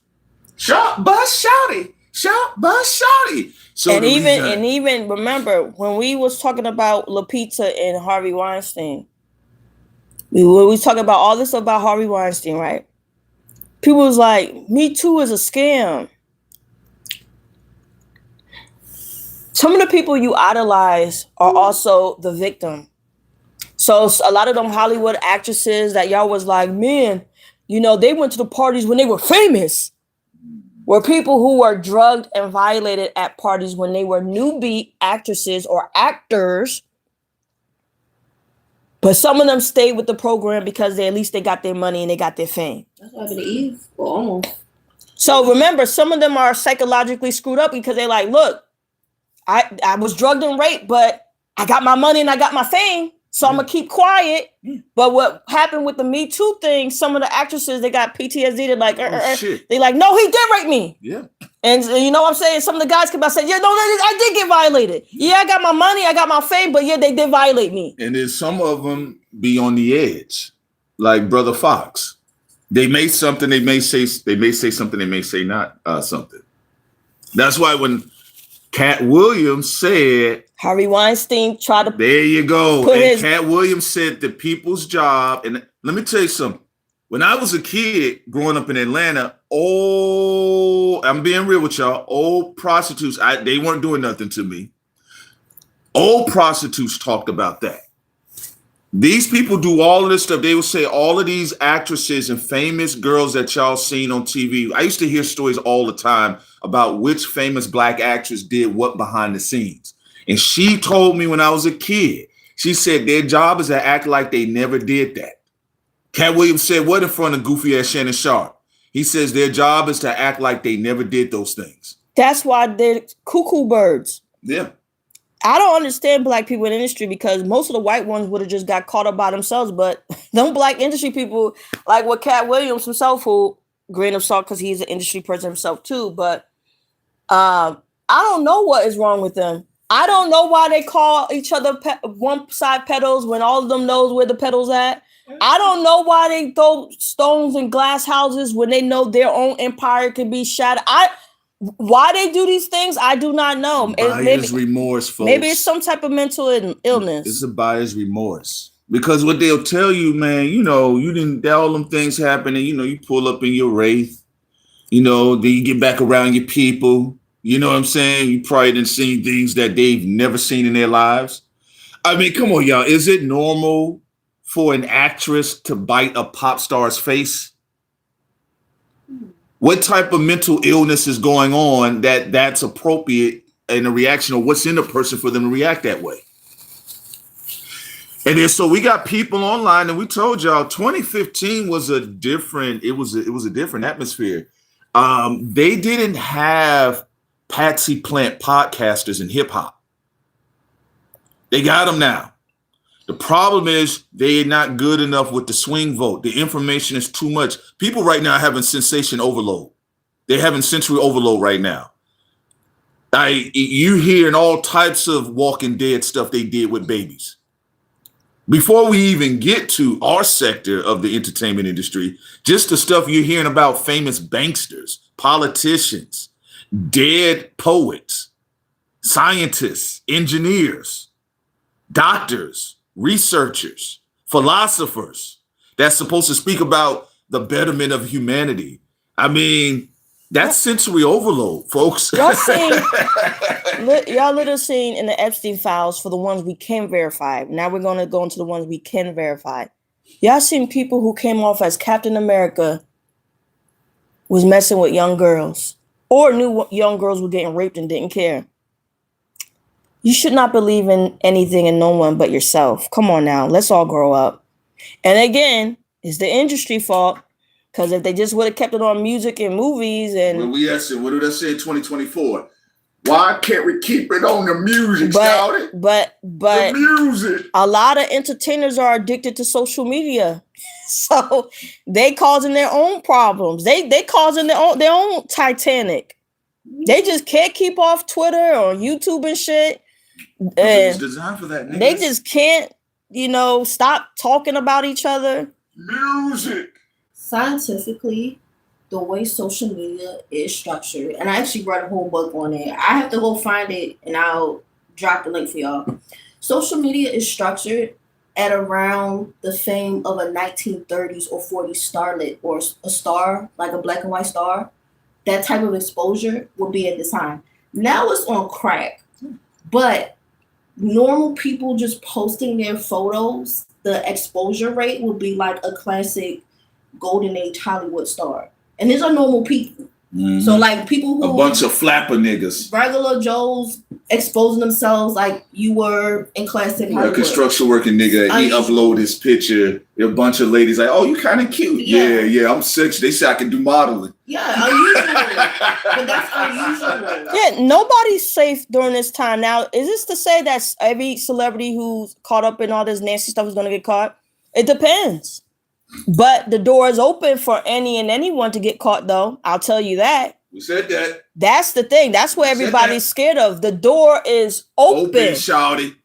Short bus shouty. Short bus shouty. So and even remember when we was talking about Lupita and Harvey Weinstein. We was talking about all this about Harvey Weinstein, right? People was like, Me Too is a scam. Some of the people you idolize are also the victim. So a lot of them Hollywood actresses that y'all was like, man, you know, they went to the parties when they were famous. Were people who were drugged and violated at parties when they were newbie actresses or actors. But some of them stayed with the program because at least they got their money and they got their fame. That's what happened to Eve. Well, almost. So remember, some of them are psychologically screwed up because they're like, look, I was drugged and raped, but I got my money and I got my fame. So I'm going to keep quiet. But what happened with the Me Too thing, some of the actresses, they got PTSD. They're like, they're like, no, he did rape me. Yeah. And you know what I'm saying? Some of the guys come out and say, yeah, no, I did get violated. Yeah, I got my money, I got my fame, but yeah, they did violate me. And then some of them be on the edge, like Brother Fox. They may something, they may say something, they may say not something. That's why when Cat Williams said, Harvey Weinstein tried to. There you go. And Cat Williams said the people's job. And let me tell you something. When I was a kid growing up in Atlanta, I'm being real with y'all. Old prostitutes, they weren't doing nothing to me. Old prostitutes talked about that. These people do all of this stuff. They will say all of these actresses and famous girls that y'all seen on TV. I used to hear stories all the time about which famous black actress did what behind the scenes. And she told me when I was a kid, she said their job is to act like they never did that. Cat Williams said what in front of goofy ass Shannon Sharp? He says their job is to act like they never did those things. That's why they're cuckoo birds. Yeah. I don't understand black people in the industry because most of the white ones would have just got caught up by themselves. But them black industry people, like with Cat Williams himself, who grain of salt because he's an industry person himself too. But I don't know what is wrong with them. I don't know why they call each other one side pedals when all of them knows where the pedals at. I don't know why they throw stones in glass houses when they know their own empire can be shattered. Why they do these things, I do not know. Buyer's remorse, folks. Maybe it's some type of mental illness. It's a buyer's remorse. Because what they'll tell you, man, you know, you didn't, all them things happen and, you know, you pull up in your Wraith, you know, then you get back around your people. You know what I'm saying? You probably didn't see things that they've never seen in their lives. I mean, come on, y'all. Is it normal for an actress to bite a pop star's face? What type of mental illness is going on that's appropriate in a reaction or what's in a person for them to react that way? And then so we got people online, and we told y'all 2015 was a different, it was a different atmosphere. They didn't have Patsy Plant podcasters in hip hop. They got them now. The problem is they're not good enough with the swing vote. The information is too much. People right now are having sensation overload. They're having sensory overload right now. You hearing all types of Walking Dead stuff they did with babies. Before we even get to our sector of the entertainment industry, just the stuff you're hearing about famous banksters, politicians, dead poets, scientists, engineers, doctors, researchers, philosophers that's supposed to speak about the betterment of humanity. I mean, that's sensory overload, folks. Y'all literally seen in the Epstein files for the ones we can verify. Now we're going to go into the ones we can verify. Y'all seen people who came off as Captain America was messing with young girls or knew young girls were getting raped and didn't care. You should not believe in anything and no one but yourself. Come on now. Let's all grow up. And again, it's the industry fault. Because if they just would have kept it on music and movies and... What did I say in 2024? Why can't we keep it on the music, But the music. A lot of entertainers are addicted to social media. So they causing their own problems. They causing their own Titanic. They just can't keep off Twitter or YouTube and shit. It's designed for that, nigga. They just can't, stop talking about each other. Music. Scientifically, the way social media is structured, and I actually read a whole book on it. I have to go find it, and I'll drop the link for y'all. Social media is structured at around the fame of a 1930s or 40s starlet or a star, like a black and white star. That type of exposure will be at this time. Now it's on crack, but normal people just posting their photos, the exposure rate will be like a classic golden age Hollywood star. And these are normal people. Mm-hmm. So like people who... A bunch of flapper niggas. Regular Joes exposing themselves like you were in classic Hollywood. A construction working nigga, he upload his picture. A bunch of ladies like, oh, you kind of cute. Yeah, I'm sexy. They say I can do modeling. Yeah, unusual. But that's unusual. Yeah, nobody's safe during this time. Now, is this to say that every celebrity who's caught up in all this nasty stuff is going to get caught? It depends. But the door is open for any and anyone to get caught, though. I'll tell you that. We said that. That's the thing. That's what everybody's scared of. The door is open. Open, shawty.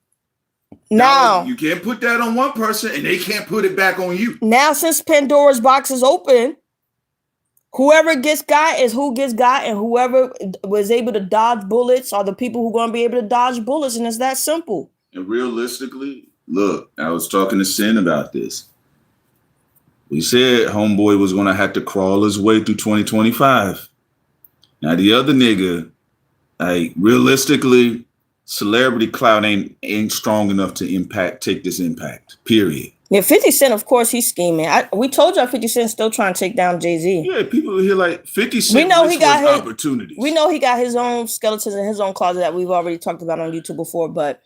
Now, you can't put that on one person and they can't put it back on you. Now, since Pandora's box is open, whoever gets got is who gets got, and whoever was able to dodge bullets are the people who are going to be able to dodge bullets, and it's that simple. And realistically, look, I was talking to Sin about this. We said homeboy was going to have to crawl his way through 2025. Now, the other nigga, realistically, celebrity clout ain't strong enough to take this impact, period. Yeah, 50 Cent, of course, he's scheming. We told y'all 50 Cent's still trying to take down Jay-Z. Yeah, people here like 50 Cent. We know he got his opportunities. We know he got his own skeletons in his own closet that we've already talked about on YouTube before, but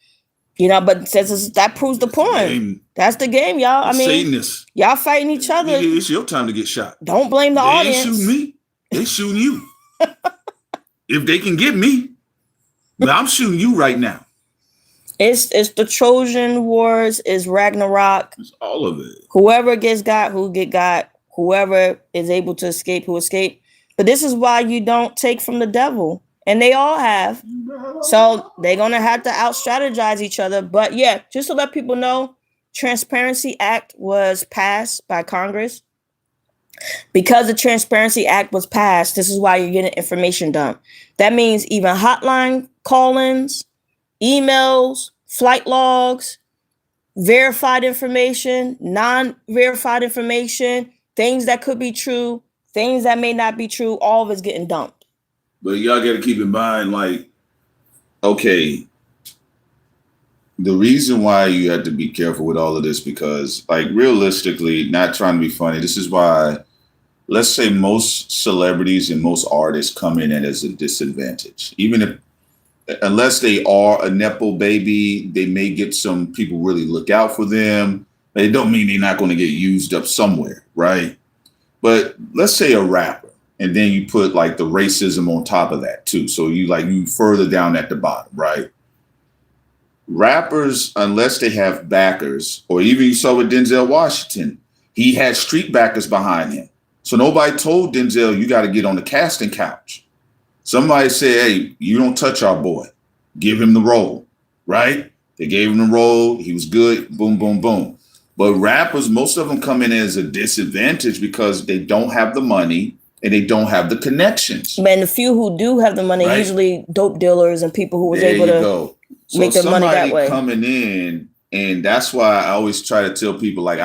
that proves the point. That's the game, y'all. I mean, Satanists. Y'all fighting each other. It's your time to get shot. Don't blame the audience. They ain't shooting me. They shooting you. If they can get me, but I'm shooting you right now. It's the Trojan Wars, it's Ragnarok. It's all of it. Whoever gets got, who get got. Whoever is able to escape, who escape. But this is why you don't take from the devil. And they all have. So they're going to have to out-strategize each other. But yeah, just to let people know, Transparency Act was passed by Congress. Because the Transparency Act was passed, this is why you're getting information dump. That means even hotline call-ins, emails, flight logs, verified information, non-verified information, things that could be true, things that may not be true, all of it's getting dumped. But y'all got to keep in mind, okay, the reason why you have to be careful with all of this, because, realistically, not trying to be funny, this is why, let's say most celebrities and most artists come in as a disadvantage. Unless they are a Nepo baby, they may get some people really look out for them. But it don't mean they're not going to get used up somewhere, right? But let's say a rapper. And then you put the racism on top of that too. So you further down at the bottom, right? rappers, unless they have backers, or even you saw with Denzel Washington, he had street backers behind him. So nobody told Denzel, you got to get on the casting couch. Somebody said, hey, you don't touch our boy. Give him the role, right? They gave him the role. He was good. Boom, boom, boom. But rappers, most of them come in as a disadvantage because they don't have the money and they don't have the connections. Man, the few who do have the money, Right. Usually dope dealers and people who was There able you to go. make their money that way. Coming in, and that's why I always try to tell people, like,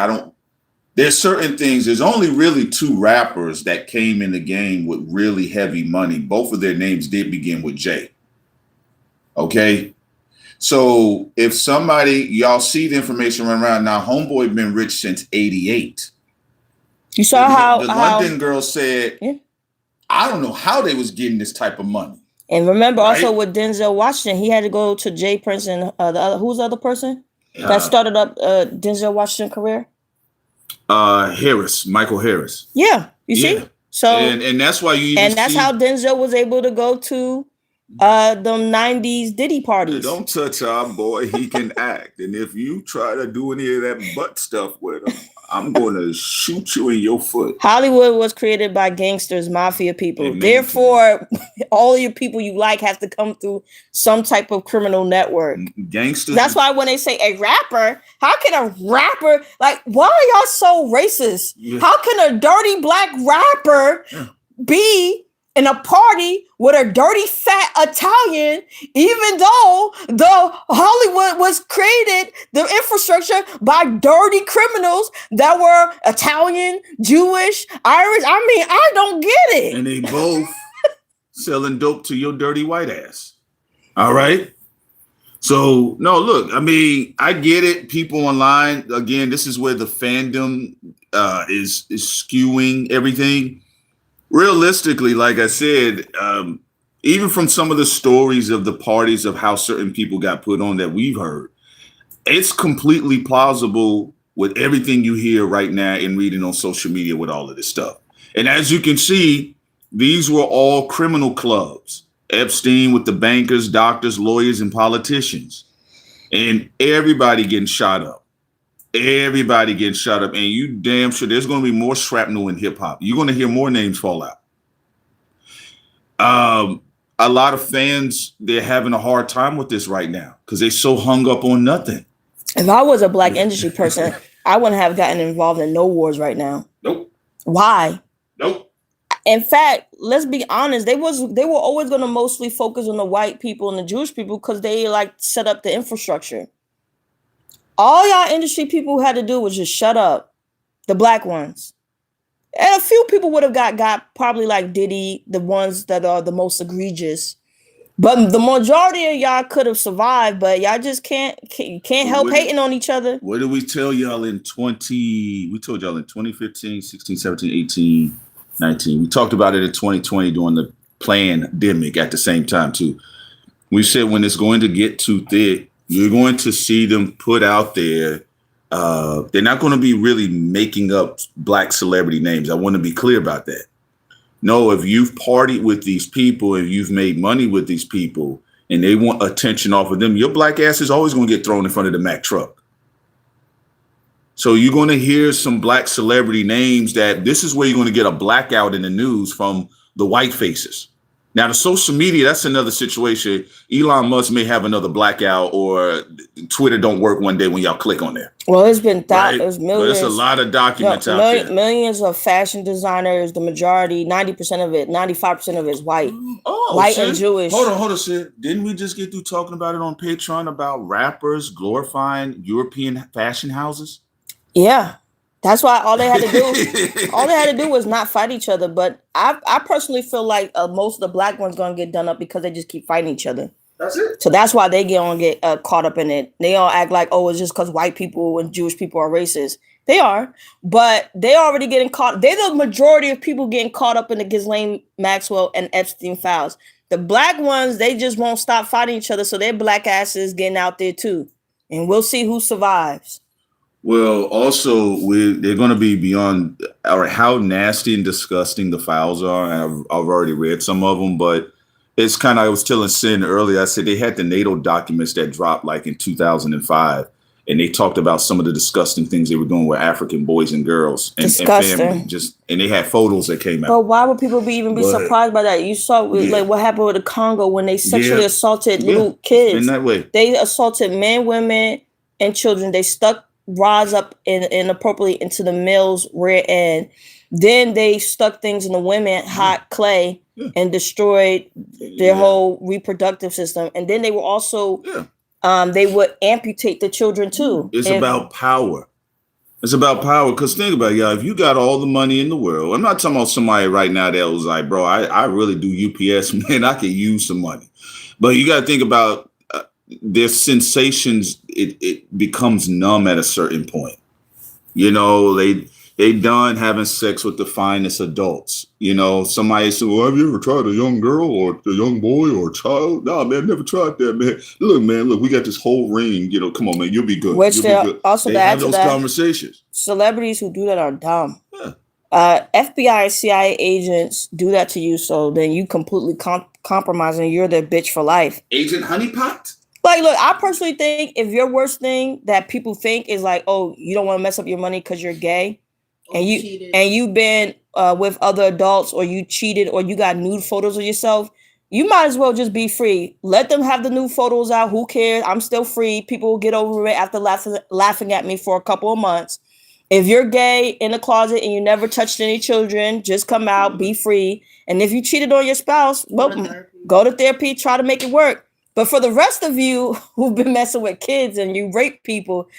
there's certain things, there's only really 2 rappers that came in the game with really heavy money. Both of their names did begin with J. Okay? So if somebody, y'all see the information running around now, Homeboy been rich since 88. You saw The London girl said, Yeah. I don't know how they was getting this type of money. And remember Right. also with Denzel Washington, he had to go to Jay Prince and who's the other person that started up Denzel Washington's career? Michael Harris. Yeah, you see? So and that's why you even that's see, how Denzel was able to go to them 90s Diddy parties. don't touch our boy, he can act. And if you try to do any of that butt stuff with him, I'm going to shoot you in your foot. Hollywood was created by gangsters, mafia people. Amen. Therefore, all your people you like have to come through some type of criminal network. Gangsters. That's why when they say a rapper, how can a rapper, like, why are y'all so racist? Yeah. How can a dirty black rapper be in a party with a dirty fat Italian, even though the Hollywood was created, the infrastructure, by dirty criminals that were Italian, Jewish, Irish? I mean, I don't get it. And they both selling dope to your dirty white ass. All right. So no, look, I mean, I get it. People online, again, this is where the fandom is skewing everything. Realistically, like I said, even from some of the stories of the parties of how certain people got put on that we've heard, it's completely plausible with everything you hear right now and reading on social media with all of this stuff. And as you can see, these were all criminal clubs. Epstein with the bankers, doctors, lawyers, and politicians. And everybody getting shot up. Everybody getting shot up. And you damn sure there's going to be more shrapnel in hip hop. You're going to hear more names fall out. A lot of fans, they're having a hard time with this right now because they're so hung up on nothing. If I was a black industry person, I wouldn't have gotten involved in no wars right now. Nope. Why? Nope. In fact, let's be honest, they were always going to mostly focus on the white people and the Jewish people because they like set up the infrastructure. All y'all industry people had to do was just shut up, the black ones. And a few people would have got probably like Diddy, the ones that are the most egregious. But the majority of y'all could have survived, but y'all just can't help hating on each other. What did we tell y'all we told y'all in 2015, 16, 17, 18, 19. We talked about it in 2020 during the pandemic at the same time too. We said when it's going to get too thick, you're going to see them put out there. They're not going to be really making up black celebrity names. I want to be clear about that. No, if you've partied with these people, if you've made money with these people and they want attention off of them, your black ass is always going to get thrown in front of the Mack truck. So you're going to hear some black celebrity names that this is where you're going to get a blackout in the news from the white faces. Now, the social media, that's another situation. Elon Musk may have another blackout or Twitter don't work one day when y'all click on there. Well, it's been Right? millions. But there's a lot of documents out there. Millions of fashion designers, the majority, 90% of it, 95% of it is white. Oh, White Sid. and Jewish. Hold on, Sid. Didn't we just get through talking about it on Patreon about rappers glorifying European fashion houses? Yeah. That's why all they had to do was not fight each other. But I personally feel like most of the black ones going to get done up because they just keep fighting each other. That's it. So that's why they get caught up in it. They all act like, oh, it's just because white people and Jewish people are racist. They are, but they already getting caught. They're the majority of people getting caught up in the Ghislaine Maxwell and Epstein files. The black ones, they just won't stop fighting each other. So their black asses getting out there too. And we'll see who survives. Well, also, they're going to be beyond how nasty and disgusting the files are. I've already read some of them, but it's kind of, I was telling Sin earlier, I said they had the NATO documents that dropped like in 2005. And they talked about some of the disgusting things they were doing with African boys and girls and family. And they had photos that came out. But why would people be surprised by that? You saw like what happened with the Congo when they sexually assaulted little kids. In that way. They assaulted men, women, and children. They stuck rods up inappropriately into the male's rear end. Then they stuck things in the women, hot clay, and destroyed their whole reproductive system. And then they were also... they would amputate the children too. It's about power. It's about power. Because think about it, y'all. If you got all the money in the world, I'm not talking about somebody right now that was like, bro, I really do UPS, man. I could use some money. But you got to think about their sensations. It becomes numb at a certain point. You know, they done having sex with the finest adults. You know, somebody said, well, have you ever tried a young girl or a young boy or a child? No, man, never tried that, man. Look, we got this whole ring. You know, come on, man, you'll be good. Which also they have those conversations. Celebrities who do that are dumb. FBI and CIA agents do that to you, so then you completely compromise and you're their bitch for life. Agent Honeypot? Like, look, I personally think if your worst thing that people think is like, oh, you don't want to mess up your money because you're gay, and you've been with other adults, or you cheated, or you got nude photos of yourself, you might as well just be free. Let them have the nude photos out. Who cares? I'm still free. People will get over it after laughing at me for a couple of months. If you're gay in the closet and you never touched any children, just come out, be free. And if you cheated on your spouse, go to therapy, try to make it work. But for the rest of you who've been messing with kids and you rape people,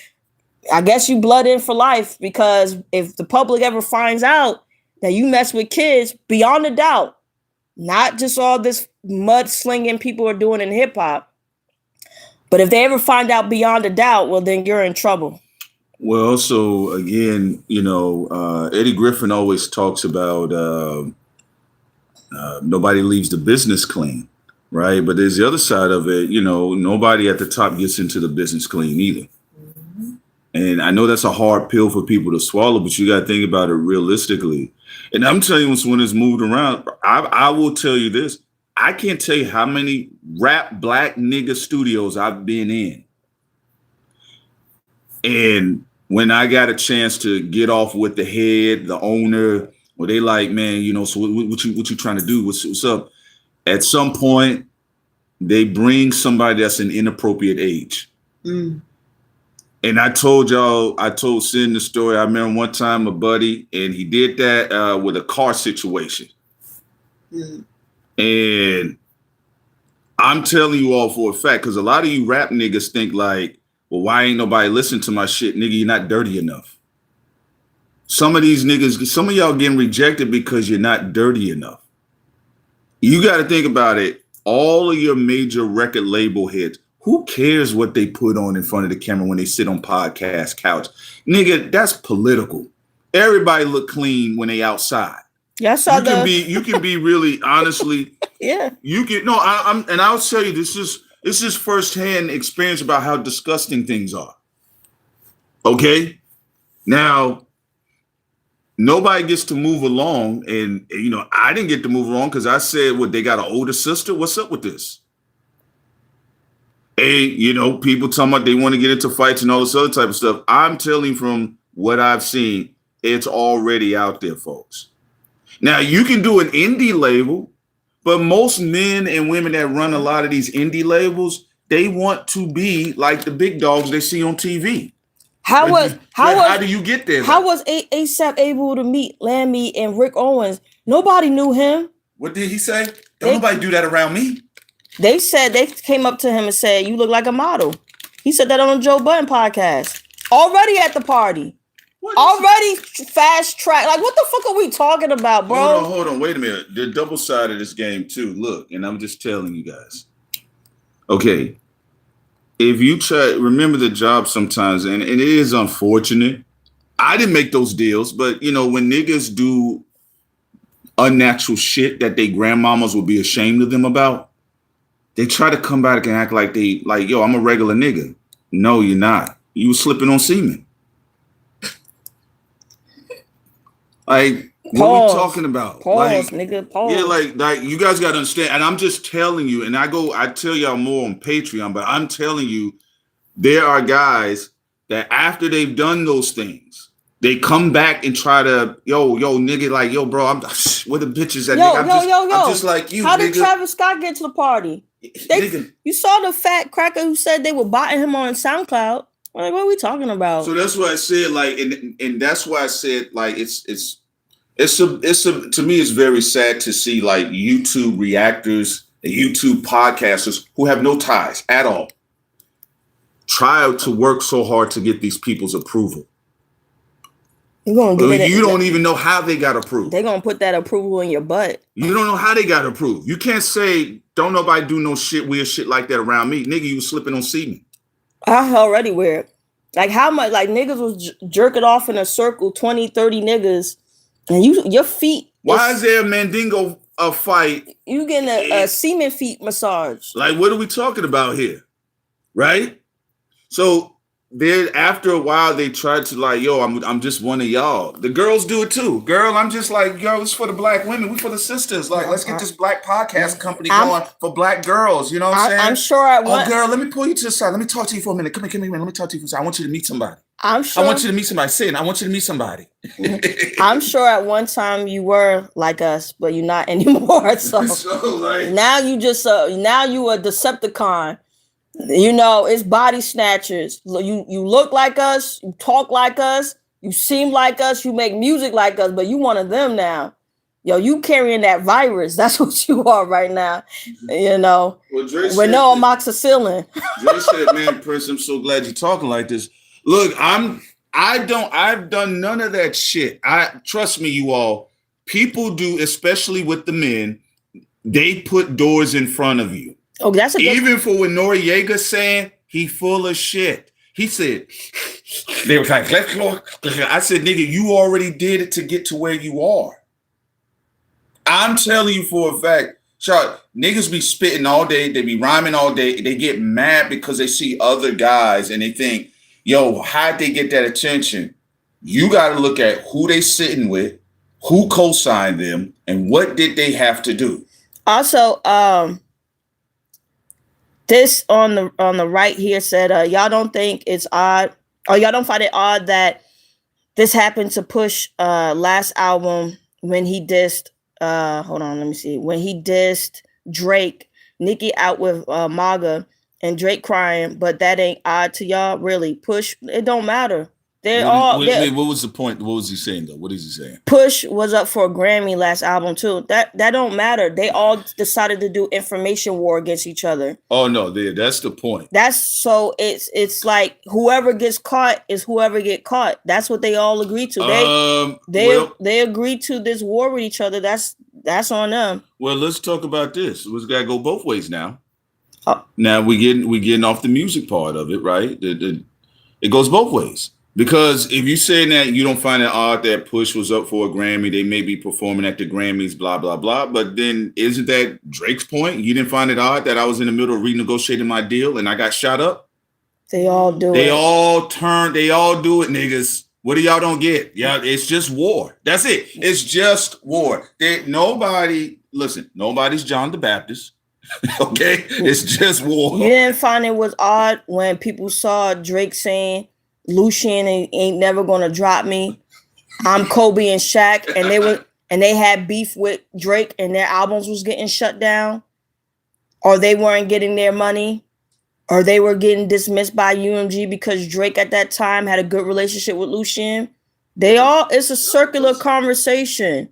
I guess you blood in for life, because if the public ever finds out that you mess with kids, beyond a doubt, not just all this mud slinging people are doing in hip hop, but if they ever find out beyond a doubt, well, then you're in trouble. Well, so again, you know, Eddie Griffin always talks about nobody leaves the business clean, right? But there's the other side of it, you know, nobody at the top gets into the business clean either. And I know that's a hard pill for people to swallow, but you got to think about it realistically. And I'm telling you, when it's moved around, I will tell you this. I can't tell you how many rap black nigga studios I've been in. And when I got a chance to get off with the head, the owner, where they like, man, you know, so what you trying to do? What's up? At some point, they bring somebody that's an inappropriate age. And I told Sin the story. I remember one time a buddy, and he did that with a car situation. And I'm telling you all for a fact, because a lot of you rap niggas think like, well, why ain't nobody listen to my shit? Nigga, you're not dirty enough. Some of these niggas, some of y'all getting rejected because you're not dirty enough. You got to think about it. All of your major record label hits, who cares what they put on in front of the camera when they sit on podcast couch? Nigga, that's political. Everybody look clean when they outside. Yes, you can be really honestly. Yeah. You can and I'll tell you this is firsthand experience about how disgusting things are. Okay? Now, nobody gets to move along, and you know, I didn't get to move along because I said, what, they got an older sister? What's up with this? Hey, you know, people talking about they want to get into fights and all this other type of stuff. I'm telling you from what I've seen, it's already out there, folks. Now, you can do an indie label, but most men and women that run a lot of these indie labels, they want to be like the big dogs they see on TV. How do you get there? How was ASAP able to meet Lammy and Rick Owens? Nobody knew him. What did he say? Don't nobody do that around me. They said they came up to him and said, "You look like a model." He said that on the Joe Budden podcast. Already at the party. Already fast track. Like, what the fuck are we talking about, bro? Hold on. Wait a minute. The double side of this game too. Look, and I'm just telling you guys. Okay. If you remember the job sometimes, and it is unfortunate. I didn't make those deals, but you know, when niggas do unnatural shit that they grandmamas will be ashamed of them about, they try to come back and act like yo, I'm a regular nigga. No, you're not. You were slipping on semen. Like, What are we talking about? Pause, nigga. Pause. Yeah, like you guys got to understand. And I'm just telling you, and I tell y'all more on Patreon, but I'm telling you, there are guys that after they've done those things, they come back and try to, yo, nigga, like, yo, bro, I'm where the bitches at? Yo, nigga, I'm just like you. How nigga. did Travis Scott get to the party? You saw the fat cracker who said they were botting him on SoundCloud. Like, what are we talking about? So that's why I said, like, and that's why I said, like, it's to me, it's very sad to see like YouTube reactors and YouTube podcasters who have no ties at all try to work so hard to get these people's approval. You don't even know how they got approved. They're gonna put that approval in your butt. You don't know how they got approved. You can't say, don't nobody do no weird shit like that around me. Nigga, you was slipping on semen. I already weird. Like how much, like niggas was jerking off in a circle, 20, 30 niggas, and your feet. Why is there a Mandingo fight? You getting a semen feet massage. Like, what are we talking about here? Right? So then after a while, they tried to like, yo, I'm just one of y'all. The girls do it too. Girl, I'm just like, yo, it's for the black women. We for the sisters. Like, let's get this black podcast company going for black girls. You know what I'm saying? I'm sure I want. Oh, girl, let me pull you to the side. Let me talk to you for a minute. Come here, man. Let me talk to you for a second. I want you to meet somebody. I'm sure. I want you to meet somebody. Say it. I want you to meet somebody. I'm sure at one time you were like us, but you're not anymore. So like, now you just now you a Decepticon. You know, it's body snatchers. You look like us, you talk like us, you seem like us, you make music like us, but you one of them now. Yo, you carrying that virus. That's what you are right now. You know, with no amoxicillin. Dre said, man, Prince, I'm so glad you're talking like this. Look, I've done none of that shit. Trust me, you all. People do, especially with the men, they put doors in front of you. Oh, that's even for when Noriega saying he full of shit. He said, they were like, let's go. I said, nigga, you already did it to get to where you are. I'm telling you for a fact, Chuck, niggas be spitting all day, they be rhyming all day, they get mad because they see other guys and they think, yo, how'd they get that attention? You got to look at who they sitting with, who co-signed them, and what did they have to do. Also, this on the right here said, y'all don't think it's odd, or y'all don't find it odd that this happened to Push last album when he dissed, when he dissed Drake, Nicki out with MAGA, and Drake crying, but that ain't odd to y'all? Really? Push, it don't matter. What was the point? What was he saying though? What is he saying? Push was up for a Grammy last album too. That don't matter. They all decided to do information war against each other. Oh no, that's the point. It's like whoever gets caught is whoever get caught. That's what they all agreed to. They agreed to this war with each other. That's on them. Well, let's talk about this. We've got to go both ways now. Now we getting off the music part of it, right? It goes both ways. Because if you're saying that you don't find it odd that Push was up for a Grammy, they may be performing at the Grammys, blah, blah, blah. But then isn't that Drake's point? You didn't find it odd that I was in the middle of renegotiating my deal and I got shot up? They all do it. They all do it, niggas. What do y'all don't get? Yeah, it's just war. That's it. It's just war. Nobody's John the Baptist. Okay? It's just war. You didn't find it was odd when people saw Drake saying, Lucian ain't never gonna drop me. I'm Kobe and Shaq, and they had beef with Drake, and their albums was getting shut down, or they weren't getting their money, or they were getting dismissed by UMG because Drake at that time had a good relationship with Lucian. It's a circular conversation.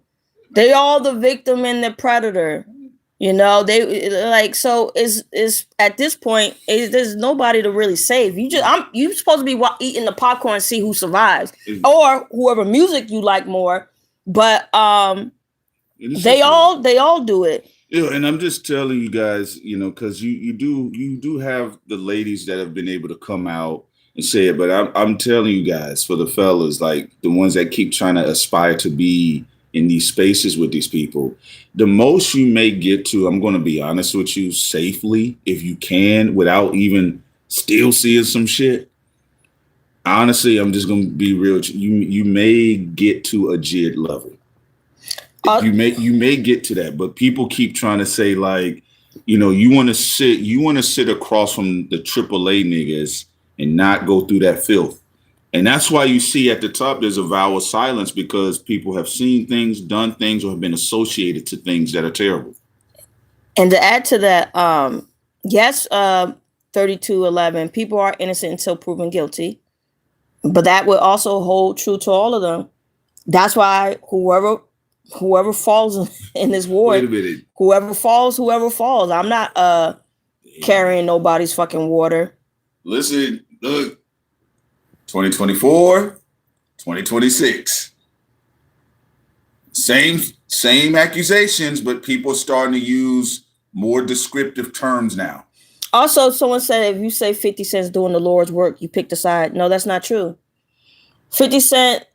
They all the victim and the predator. You know, they like, so is at this point, there's nobody to really save. You supposed to be eating the popcorn and see who survives, or whoever music you like more. But they all do it. Yeah, and I'm just telling you guys, you know, because you do have the ladies that have been able to come out and say it. But I'm telling you guys, for the fellas, like the ones that keep trying to aspire to be in these spaces with these people, the most you may get to, I'm going to be honest with you, safely, if you can, without even still seeing some shit. Honestly, I'm just going to be real. You may get to a JID level. You may get to that, but people keep trying to say like, you want to sit across from the AAA niggas and not go through that filth. And that's why you see at the top there's a vow of silence, because people have seen things, done things, or have been associated to things that are terrible. And to add to that, yes, 3211, people are innocent until proven guilty, but that would also hold true to all of them. That's why whoever falls in this war, Wait a minute. whoever falls. I'm not carrying nobody's fucking water. Listen, look, 2024, 2026. Same accusations, but people are starting to use more descriptive terms now. Also, someone said if you say 50 Cent's doing the Lord's work, you picked a side. No, that's not true. 50 Cent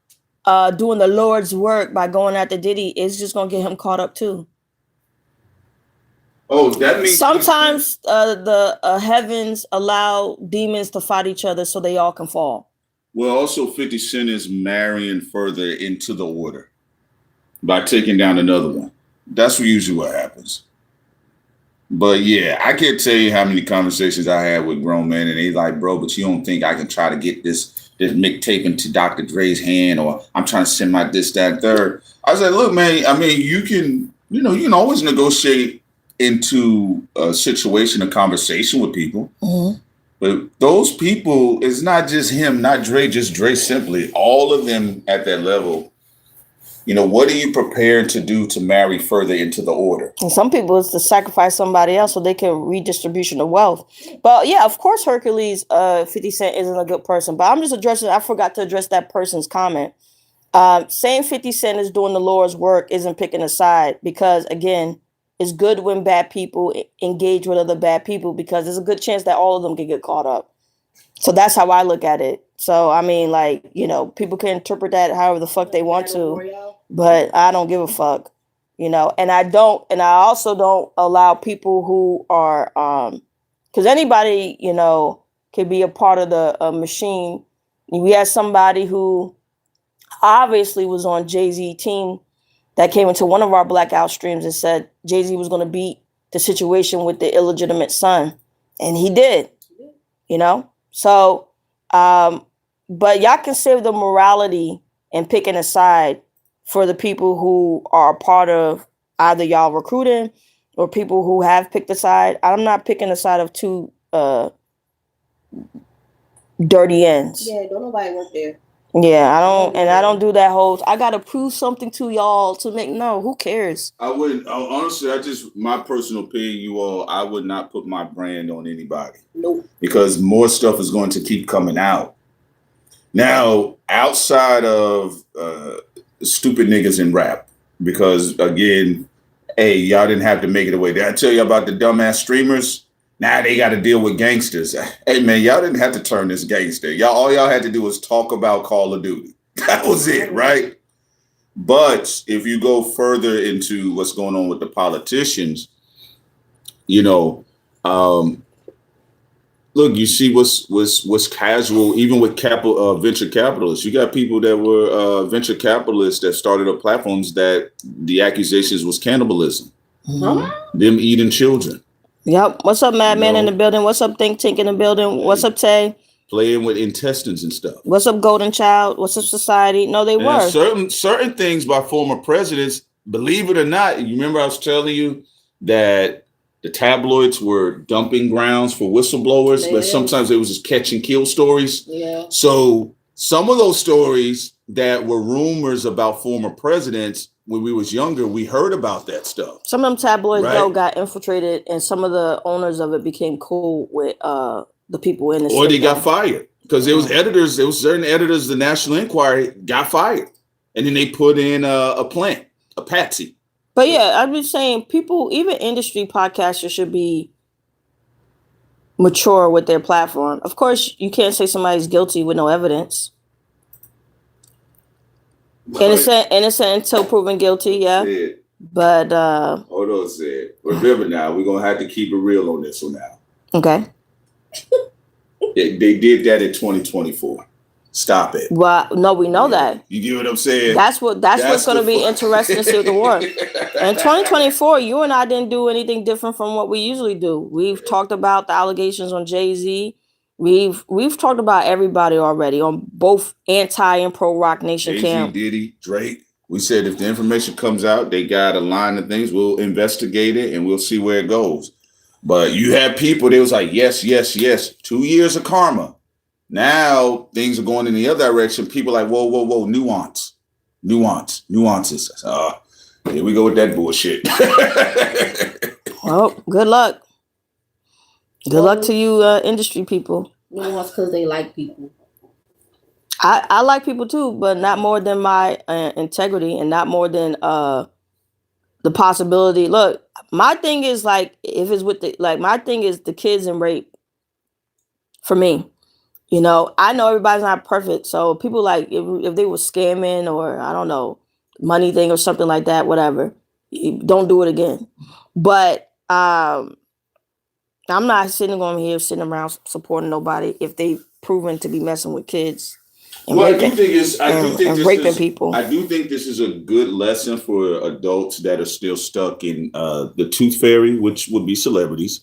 doing the Lord's work by going after Diddy is just going to get him caught up too. Oh, that means sometimes the heavens allow demons to fight each other so they all can fall. Well, also 50 Cent is marrying further into the order by taking down another one. That's usually what happens. But yeah, I can't tell you how many conversations I had with grown men, and they like, bro, but you don't think I can try to get this mixtape into Dr. Dre's hand, or I'm trying to send my this, that, third. I was like, look, man, I mean, you can always negotiate into a situation, a conversation with people. Mm-hmm. But those people, it's not just him, not Dre, just Dre simply. All of them at that level. What are you prepared to do to marry further into the order? And some people it's to sacrifice somebody else so they can redistribution of wealth. But yeah, of course, Hercules, 50 Cent isn't a good person. But I'm just I forgot to address that person's comment. Saying 50 Cent is doing the Lord's work isn't picking a side, because again, it's good when bad people engage with other bad people, because there's a good chance that all of them can get caught up. So that's how I look at it. So, I mean, like, people can interpret that however the fuck they want to, but I don't give a fuck, and I also don't allow people who are, because anybody, can be a part of the machine. We had somebody who obviously was on Jay-Z team that came into one of our Blackout streams and said Jay-Z was going to beat the situation with the illegitimate son. And he did, So, but y'all can save the morality and picking a side for the people who are a part of either y'all recruiting or people who have picked a side. I'm not picking a side of two dirty ends. Yeah, don't nobody work there. Yeah, I don't do that whole, I got to prove something to y'all to make, no, who cares? I wouldn't, honestly, my personal opinion, you all, I would not put my brand on anybody. Nope. Because more stuff is going to keep coming out. Now, outside of stupid niggas in rap, because again, hey, y'all didn't have to make it away. Did I tell you about the dumbass streamers? Now they got to deal with gangsters. Hey man, y'all didn't have to turn this gangster. All y'all had to do was talk about Call of Duty. That was it, right? But if you go further into what's going on with the politicians, look, you see what's casual, even with venture capitalists. You got people that were venture capitalists that started up platforms that the accusations was cannibalism, them eating children. Yep. What's up, Madman in the building? What's up, Think Tank in the building? What's up, Tay? Playing with intestines and stuff. What's up, Golden Child? What's up, Society? No, they were. Certain things by former presidents, believe it or not, you remember I was telling you that the tabloids were dumping grounds for whistleblowers, but sometimes it was just catch and kill stories. Yeah. So some of those stories that were rumors about former presidents, when we was younger, we heard about that stuff. Some of them tabloids though got infiltrated, and some of the owners of it became cool with the people in the or they got fired because there was certain editors of the National Enquiry got fired, and then they put in a patsy. But yeah, I'm just saying, people, even industry podcasters, should be mature with their platform. Of course, you can't say somebody's guilty with no evidence. Innocent until proven guilty, yeah. Said, but hold on, said. Remember now, we're gonna have to keep it real on this one now. Okay. They did that in 2024. Stop it. Well, no, we know that. You get what I'm saying? That's what's going to be interesting to see with the war. In 2024, you and I didn't do anything different from what we usually do. We've talked about the allegations on Jay-Z. We've talked about everybody already on both anti and pro Rock Nation Jay-Z, camp. Diddy, Drake. We said if the information comes out, they got a line of things. We'll investigate it and we'll see where it goes. But you have people, they was like, yes, yes, yes. 2 years of karma. Now things are going in the other direction. People are like, whoa, whoa, whoa, nuances. Here we go with that bullshit. Well, good luck. Good luck to you, industry people. Nuance because they like people. I like people too, but not more than my integrity and not more than the possibility. Look, my thing is like, if it's with my thing is the kids and rape for me. You know, I know everybody's not perfect. So people like, if they were scamming or I don't know, money thing or something like that, whatever, don't do it again. But I'm not sitting around supporting nobody if they've proven to be messing with kids. And raping people. I do think this is a good lesson for adults that are still stuck in the tooth fairy, which would be celebrities.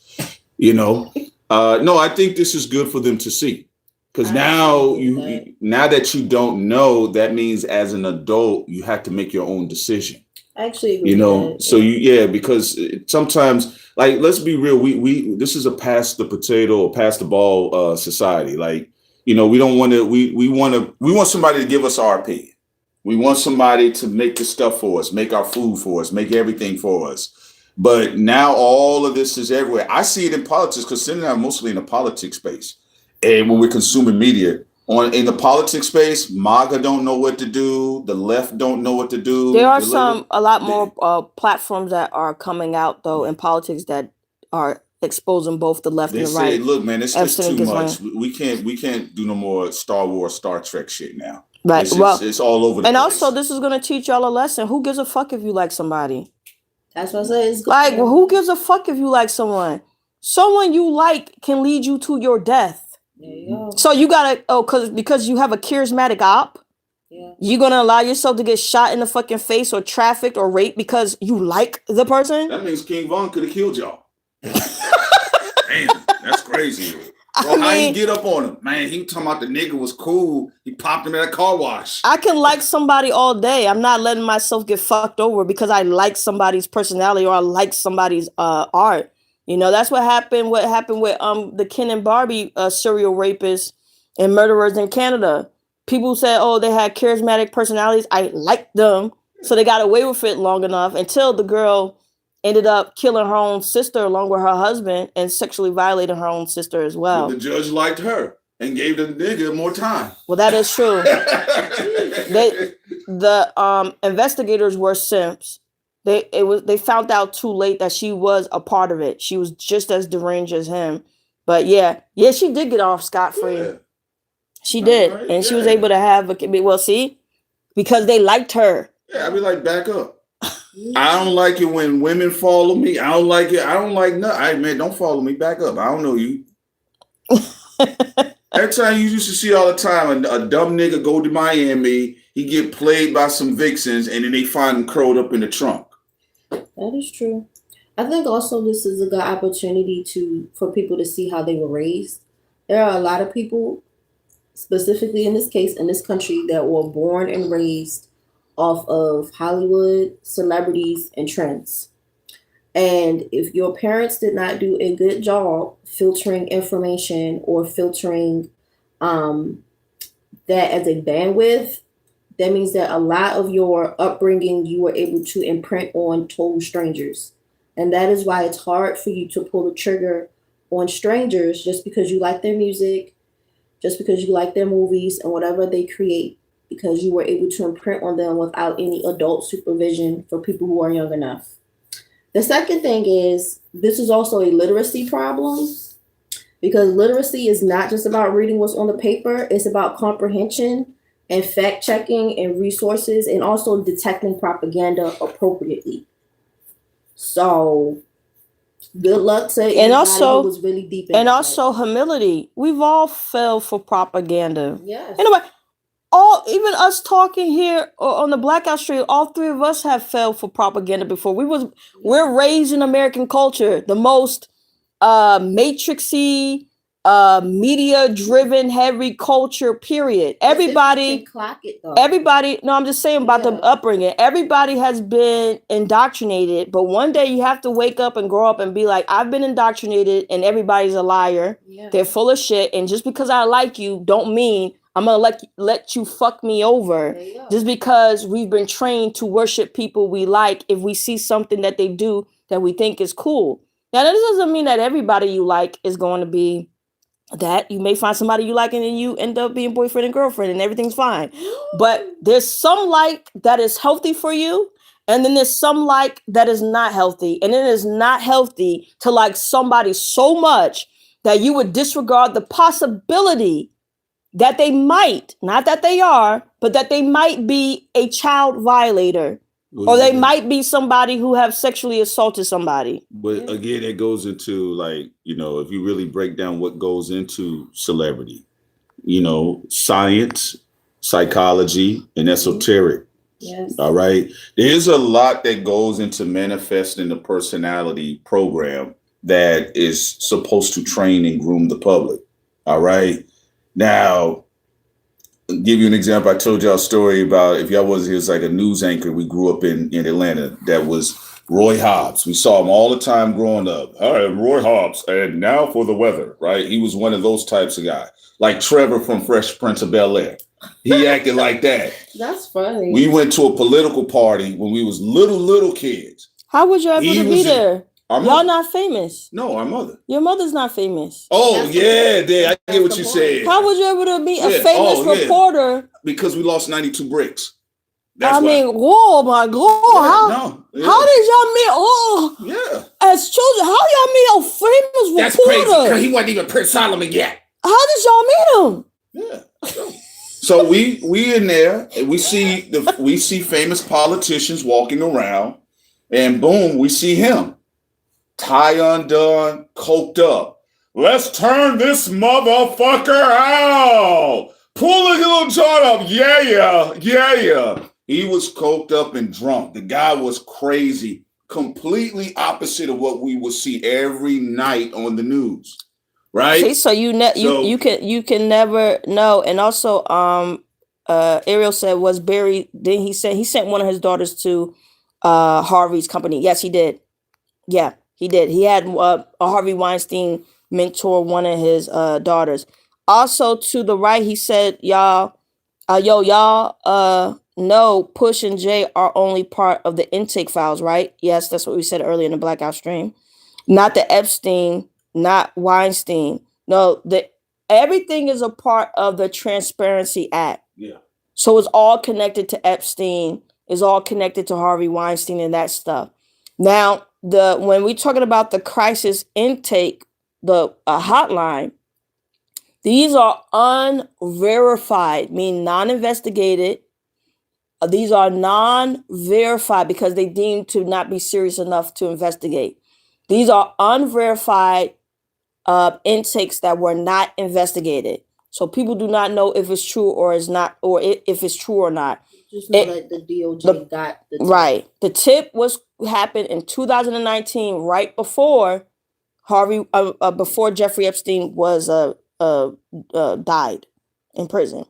You know, no, I think this is good for them to see, because now that you don't know, that means as an adult you have to make your own decision. I actually agree. You know, so because sometimes, like, let's be real, we this is a pass the potato or pass the ball society. Like, you know, we don't want to. We want somebody to give us our opinion. We want somebody to make the stuff for us, make our food for us, make everything for us. But now all of this is everywhere. I see it in politics because Cindy and I are mostly in the politics space, and when we're consuming media in the politics space, MAGA don't know what to do. The left don't know what to do. There are a lot more platforms that are coming out though in politics that are exposing both the left and the right. Look, man, it's just too much. We can't do no more Star Wars, Star Trek shit now. Right. It's all over the place. And also, this is going to teach y'all a lesson. Who gives a fuck if you like somebody? That's what I said. It's like, who gives a fuck if you like someone? Someone you like can lead you to your death. There you go. So you gotta, because you have a charismatic op, you're gonna allow yourself to get shot in the fucking face or trafficked or raped because you like the person? That means King Von could have killed y'all. Damn, that's crazy. Bro, how he get up on him? Man, he talking about the nigga was cool. He popped him at a car wash. I can like somebody all day. I'm not letting myself get fucked over because I like somebody's personality or I like somebody's art. You know, that's what happened with the Ken and Barbie serial rapists and murderers in Canada. People said, oh, they had charismatic personalities. I liked them. So they got away with it long enough until the girl ended up killing her own sister along with her husband and sexually violating her own sister as well. But the judge liked her and gave the nigga more time. Well, that is true. The investigators were simps. They found out too late that she was a part of it. She was just as deranged as him. But yeah, she did get off scot-free. Yeah. She did. Right? And she was able to have because they liked her. Yeah, I'd be like, back up. I don't like it when women follow me. I don't like it. I don't like nothing. Man, don't follow me. Back up. I don't know you. Every time you used to see all the time a dumb nigga go to Miami, he get played by some vixens, and then they find him curled up in the trunk. That is true. I think also this is a good opportunity for people to see how they were raised. There are a lot of people, specifically in this case, in this country, that were born and raised off of Hollywood, celebrities, and trends. And if your parents did not do a good job filtering information or filtering that as a bandwidth, that means that a lot of your upbringing you were able to imprint on total strangers. And that is why it's hard for you to pull the trigger on strangers just because you like their music, just because you like their movies and whatever they create, because you were able to imprint on them without any adult supervision for people who are young enough. The second thing is, this is also a literacy problem, because literacy is not just about reading what's on the paper. It's about comprehension and fact checking and resources, and also detecting propaganda appropriately. So good luck to anybody who was really deep in and also humility. We've all fell for propaganda. Yes. Anyway, even us talking here on the Blackout Street, all three of us have fell for propaganda before. We're raised in American culture, the most matrixy, media driven heavy culture, period. Everybody, no, I'm just saying about the upbringing. Everybody has been indoctrinated, but one day you have to wake up and grow up and be like, I've been indoctrinated and everybody's a liar. Yeah. They're full of shit. And just because I like you don't mean I'm going to let you fuck me over just because we've been trained to worship people we like if we see something that they do that we think is cool. Now, that doesn't mean that everybody you like is going to be that. You may find somebody you like and then you end up being boyfriend and girlfriend and everything's fine. But there's some like that is healthy for you. And then there's some like that is not healthy. And it is not healthy to like somebody so much that you would disregard the possibility that they might, not that they are, but that they might be a child violator. Or they might be somebody who have sexually assaulted somebody. But again, it goes into like, if you really break down what goes into celebrity, science, psychology, and esoteric. Yes. All right. There's a lot that goes into manifesting the personality program that is supposed to train and groom the public. All right. Now, I'll give you an example. I told y'all a story about, if y'all wasn't here, it's like a news anchor. We grew up in Atlanta. That was Roy Hobbs. We saw him all the time growing up. All right, Roy Hobbs. And now for the weather, right? He was one of those types of guy. Like Trevor from Fresh Prince of Bel-Air. He acted like that. That's funny. We went to a political party when we was little kids. How was you able to be there? Y'all not famous. No, our mother. Your mother's not famous. Oh, I get what you said. How was you able to be a famous reporter? Because we lost 92 bricks. Oh my God. How did y'all meet? As children, how y'all meet a famous reporter? That's crazy, because he wasn't even Prince Solomon yet. How did y'all meet him? Yeah. So we in there, and we see famous politicians walking around, and boom, we see him. Tie undone, coked up. Let's turn this motherfucker out. Pull a little joint up. Yeah. He was coked up and drunk. The guy was crazy. Completely opposite of what we would see every night on the news. Right? See, so you can never know. And also, Ariel said, was Barry, then he sent one of his daughters to Harvey's company. Yes, he did. Yeah. He did. He had a Harvey Weinstein mentor one of his daughters. Also to the right, he said, y'all know Push and Jay are only part of the intake files, right? Yes, that's what we said earlier in the Blackout stream. Not the Epstein, not Weinstein. No, everything is a part of the Transparency Act. Yeah. So it's all connected to Epstein. It's all connected to Harvey Weinstein and that stuff. Now, when we're talking about the crisis intake, the hotline, these are unverified, meaning non-investigated. These are non-verified because they deemed to not be serious enough to investigate. These are unverified intakes that were not investigated. So people do not know if it's true or is not, or if it's true or not. Just know that the DOJ got the tip. Right. The tip happened in 2019, right before before Jeffrey Epstein was died in prison.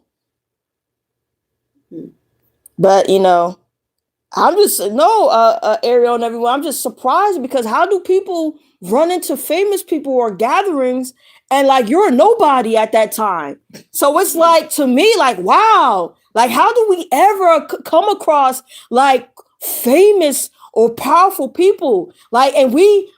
But I'm just Ariel and everyone. I'm just surprised because how do people run into famous people or gatherings and like you're a nobody at that time? So it's like, to me, like, wow, like how do we ever come across like famous or powerful people? Like, and we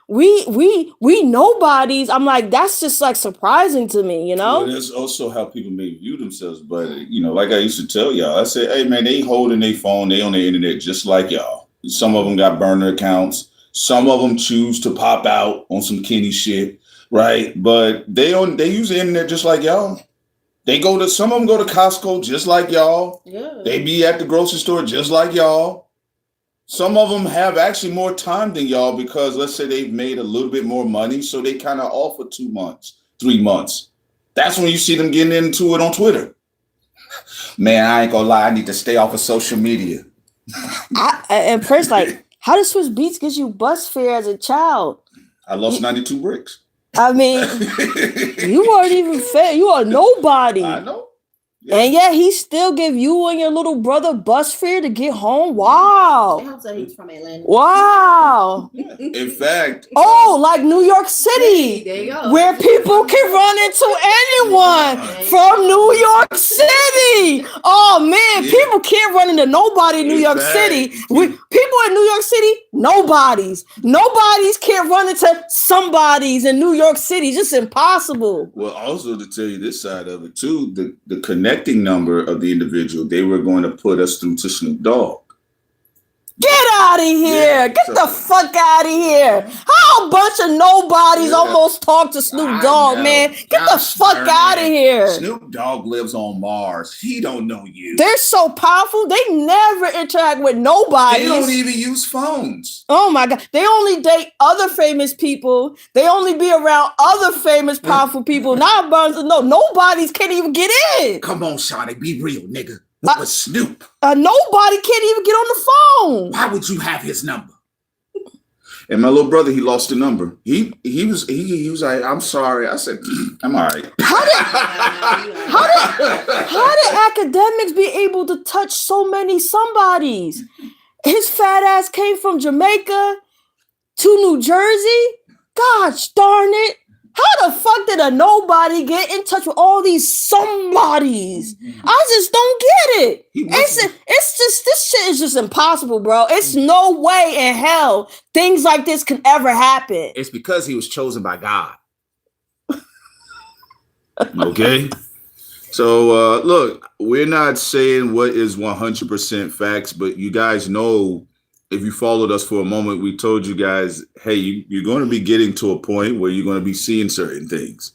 nobodies. I'm like, that's just like surprising to me, Well, that's also how people may view themselves. But like I used to tell y'all, I said, hey man, they holding their phone, they on the internet just like y'all. Some of them got burner accounts. Some of them choose to pop out on some Kenny shit, right? But they use the internet just like y'all. Some of them go to Costco just like y'all. Yeah. They be at the grocery store just like y'all. Some of them have actually more time than y'all because let's say they've made a little bit more money. So they kind of offer 2 months, 3 months. That's when you see them getting into it on Twitter. Man, I ain't gonna lie. I need to stay off of social media. And Prince, like, how did Swiss Beats get you bus fare as a child? I lost 92 bricks. I mean, you weren't even fair. You are nobody. I know. Yeah. And yet he still give you and your little brother bus fare to get home. Wow. It helps that he's from Atlanta. Wow. In fact. Like New York City. There you go. Where people can run into anyone from New York City. Oh man, people can't run into nobody in New York City. People in New York City, nobodies. Nobodies can't run into somebodies in New York City. It's just impossible. Well, also to tell you this side of it too, the connecting number of the individual, they were going to put us through to Snoop Dogg. Get out of here. Get the fuck out of here. How a bunch of nobodies almost talk to Snoop Dogg, man. Get the fuck out of here. Snoop Dogg lives on Mars. He don't know you. They're so powerful. They never interact with nobody. They don't even use phones. Oh my God. They only date other famous people. They only be around other famous, powerful people. Not Burns. No, nobodies can't even get in. Come on, Shawty. Be real, nigga. What was Snoop? Nobody can't even get on the phone. Why would you have his number? And my little brother, he lost the number. He was like, I'm sorry. I said, I'm all right. How did academics be able to touch so many somebodies? His fat ass came from Jamaica to New Jersey. Gosh darn it. How the fuck did a nobody get in touch with all these somebodies? I just don't get it. It's just, this shit is just impossible, bro. It's no way in hell things like this can ever happen. It's because he was chosen by God. Okay? So, look, we're not saying what is 100% facts, but you guys know, if you followed us for a moment, we told you guys, hey, you're going to be getting to a point where you're going to be seeing certain things.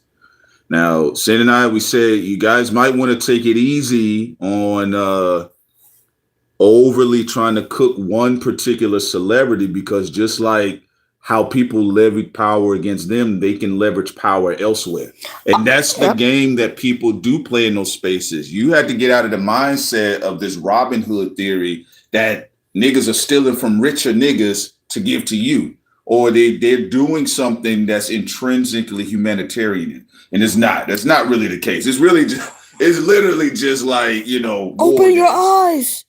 Now, Sin and I, we said you guys might want to take it easy on overly trying to cook one particular celebrity, because just like how people leverage power against them, they can leverage power elsewhere. And that's the game that people do play in those spaces. You have to get out of the mindset of this Robin Hood theory that niggas are stealing from richer niggas to give to you, or they're doing something that's intrinsically humanitarian, and it's not. That's not really the case. It's really just, it's literally just like, you know, open your eyes.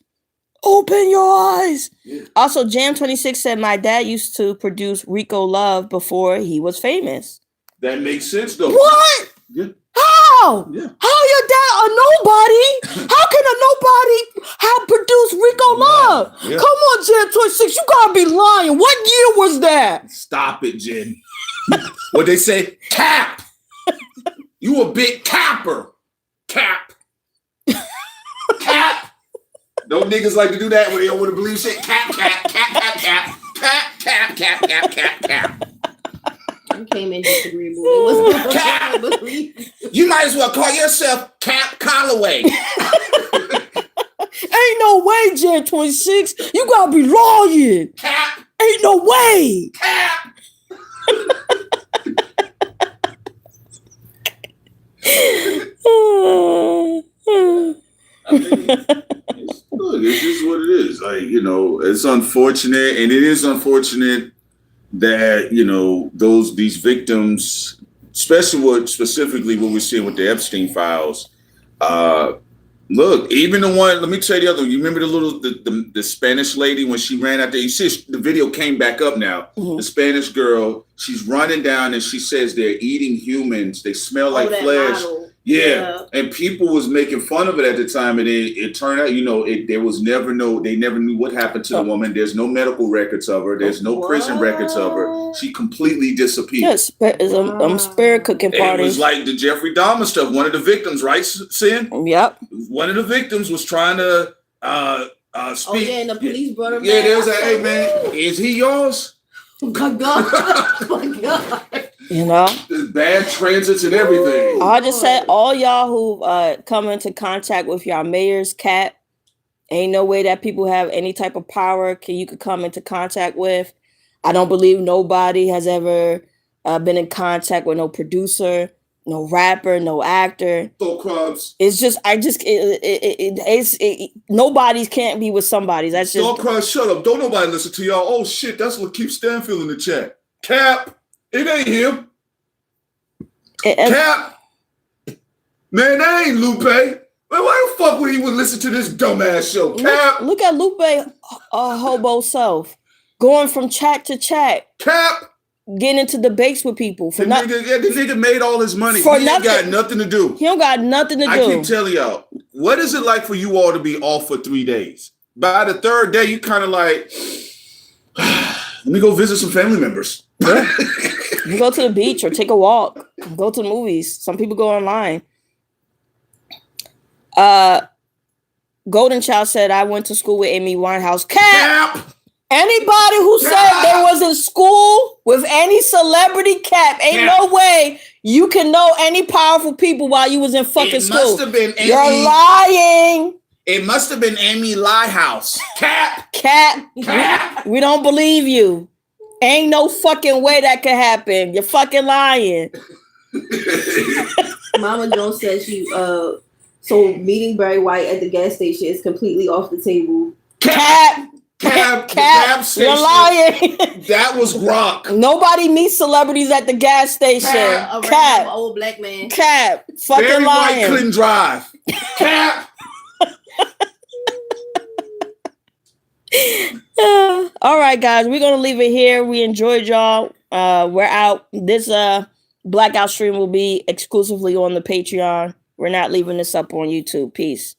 Open your eyes. Yeah. Also, Jam 26 said my dad used to produce Rico Love before he was famous. That makes sense though. What? Yeah. How? Yeah. How your dad a nobody? How can a nobody have produced Rico Love? Yeah. Come on, Jen 26, you gotta be lying. What year was that? Stop it, Jen. What they say? Cap. You a big capper. Cap. Cap. Those niggas like to do that when they don't want to believe shit. Cap, cap, cap, cap, cap, cap, cap, cap, cap, cap, cap. You came in disagreeable. It was Cap. You might as well call yourself Cap Calloway. Ain't no way, Jen 26. You gotta be lying. Cap. Ain't no way. Cap. I mean, it's just what it is. Like, you know, it's unfortunate, and it is unfortunate that, you know, these victims, specifically what we're seeing with the Epstein files. Look, even the one, let me tell you the other one. You remember the Spanish lady when she ran out there? You see the video came back up now. Mm-hmm. The Spanish girl, she's running down and she says they're eating humans. They smell like flesh. Model. Yeah, and people was making fun of it at the time, and it turned out, you know, they never knew what happened to the woman. There's no medical records of her. There's no prison records of her. She completely disappeared. Yes, it's spirit cooking party. It was like the Jeffrey Dahmer stuff. One of the victims, right, Sin? Yep. One of the victims was trying to speak. Oh yeah, and the police brought him. Yeah, they was like, "Hey man, is he yours?" Oh my God! Oh my God! You know, there's bad transits and everything. I just said, all y'all who come into contact with y'all mayor's cat, ain't no way that people have any type of power you could come into contact with. I don't believe nobody has ever been in contact with no producer no rapper, no actor. Thought crimes. It's just nobody's can't be with somebody. That's just Thought crimes. Shut up! Don't nobody listen to y'all. Oh shit! That's what keeps Stanfield in the chat. Cap, it ain't him. Cap, man, that ain't Lupe. Man, why the fuck would he would listen to this dumbass show? Cap, look at Lupe, hobo self, going from chat to chat. Cap. Getting into debates with people for nothing. This nigga made all his money. For he ain't got nothing to do. He don't got nothing to do. I keep telling y'all, what is it like for you all to be off for 3 days? By the third day, you kind of like, let me go visit some family members. Yeah. You go to the beach or take a walk. Go to the movies. Some people go online. Golden Child said, I went to school with Amy Winehouse. Cap! Anybody who said they was in school with any celebrity, Cap, ain't no way you can know any powerful people while you was in fucking school. It must have been Amy. You're lying. It must have been Amy Lighthouse. Cap. We don't believe you. Ain't no fucking way that could happen. You're fucking lying. Mama Jones says so meeting Barry White at the gas station is completely off the table. Cap. You're lying. That was Gronk. Nobody meets celebrities at the gas station. Cap. Old black man. Cap. Fucking Barry lying. White couldn't drive. Cap. All right, guys, we're gonna leave it here. We enjoyed y'all. We're out. This blackout stream will be exclusively on the Patreon. We're not leaving this up on YouTube. Peace.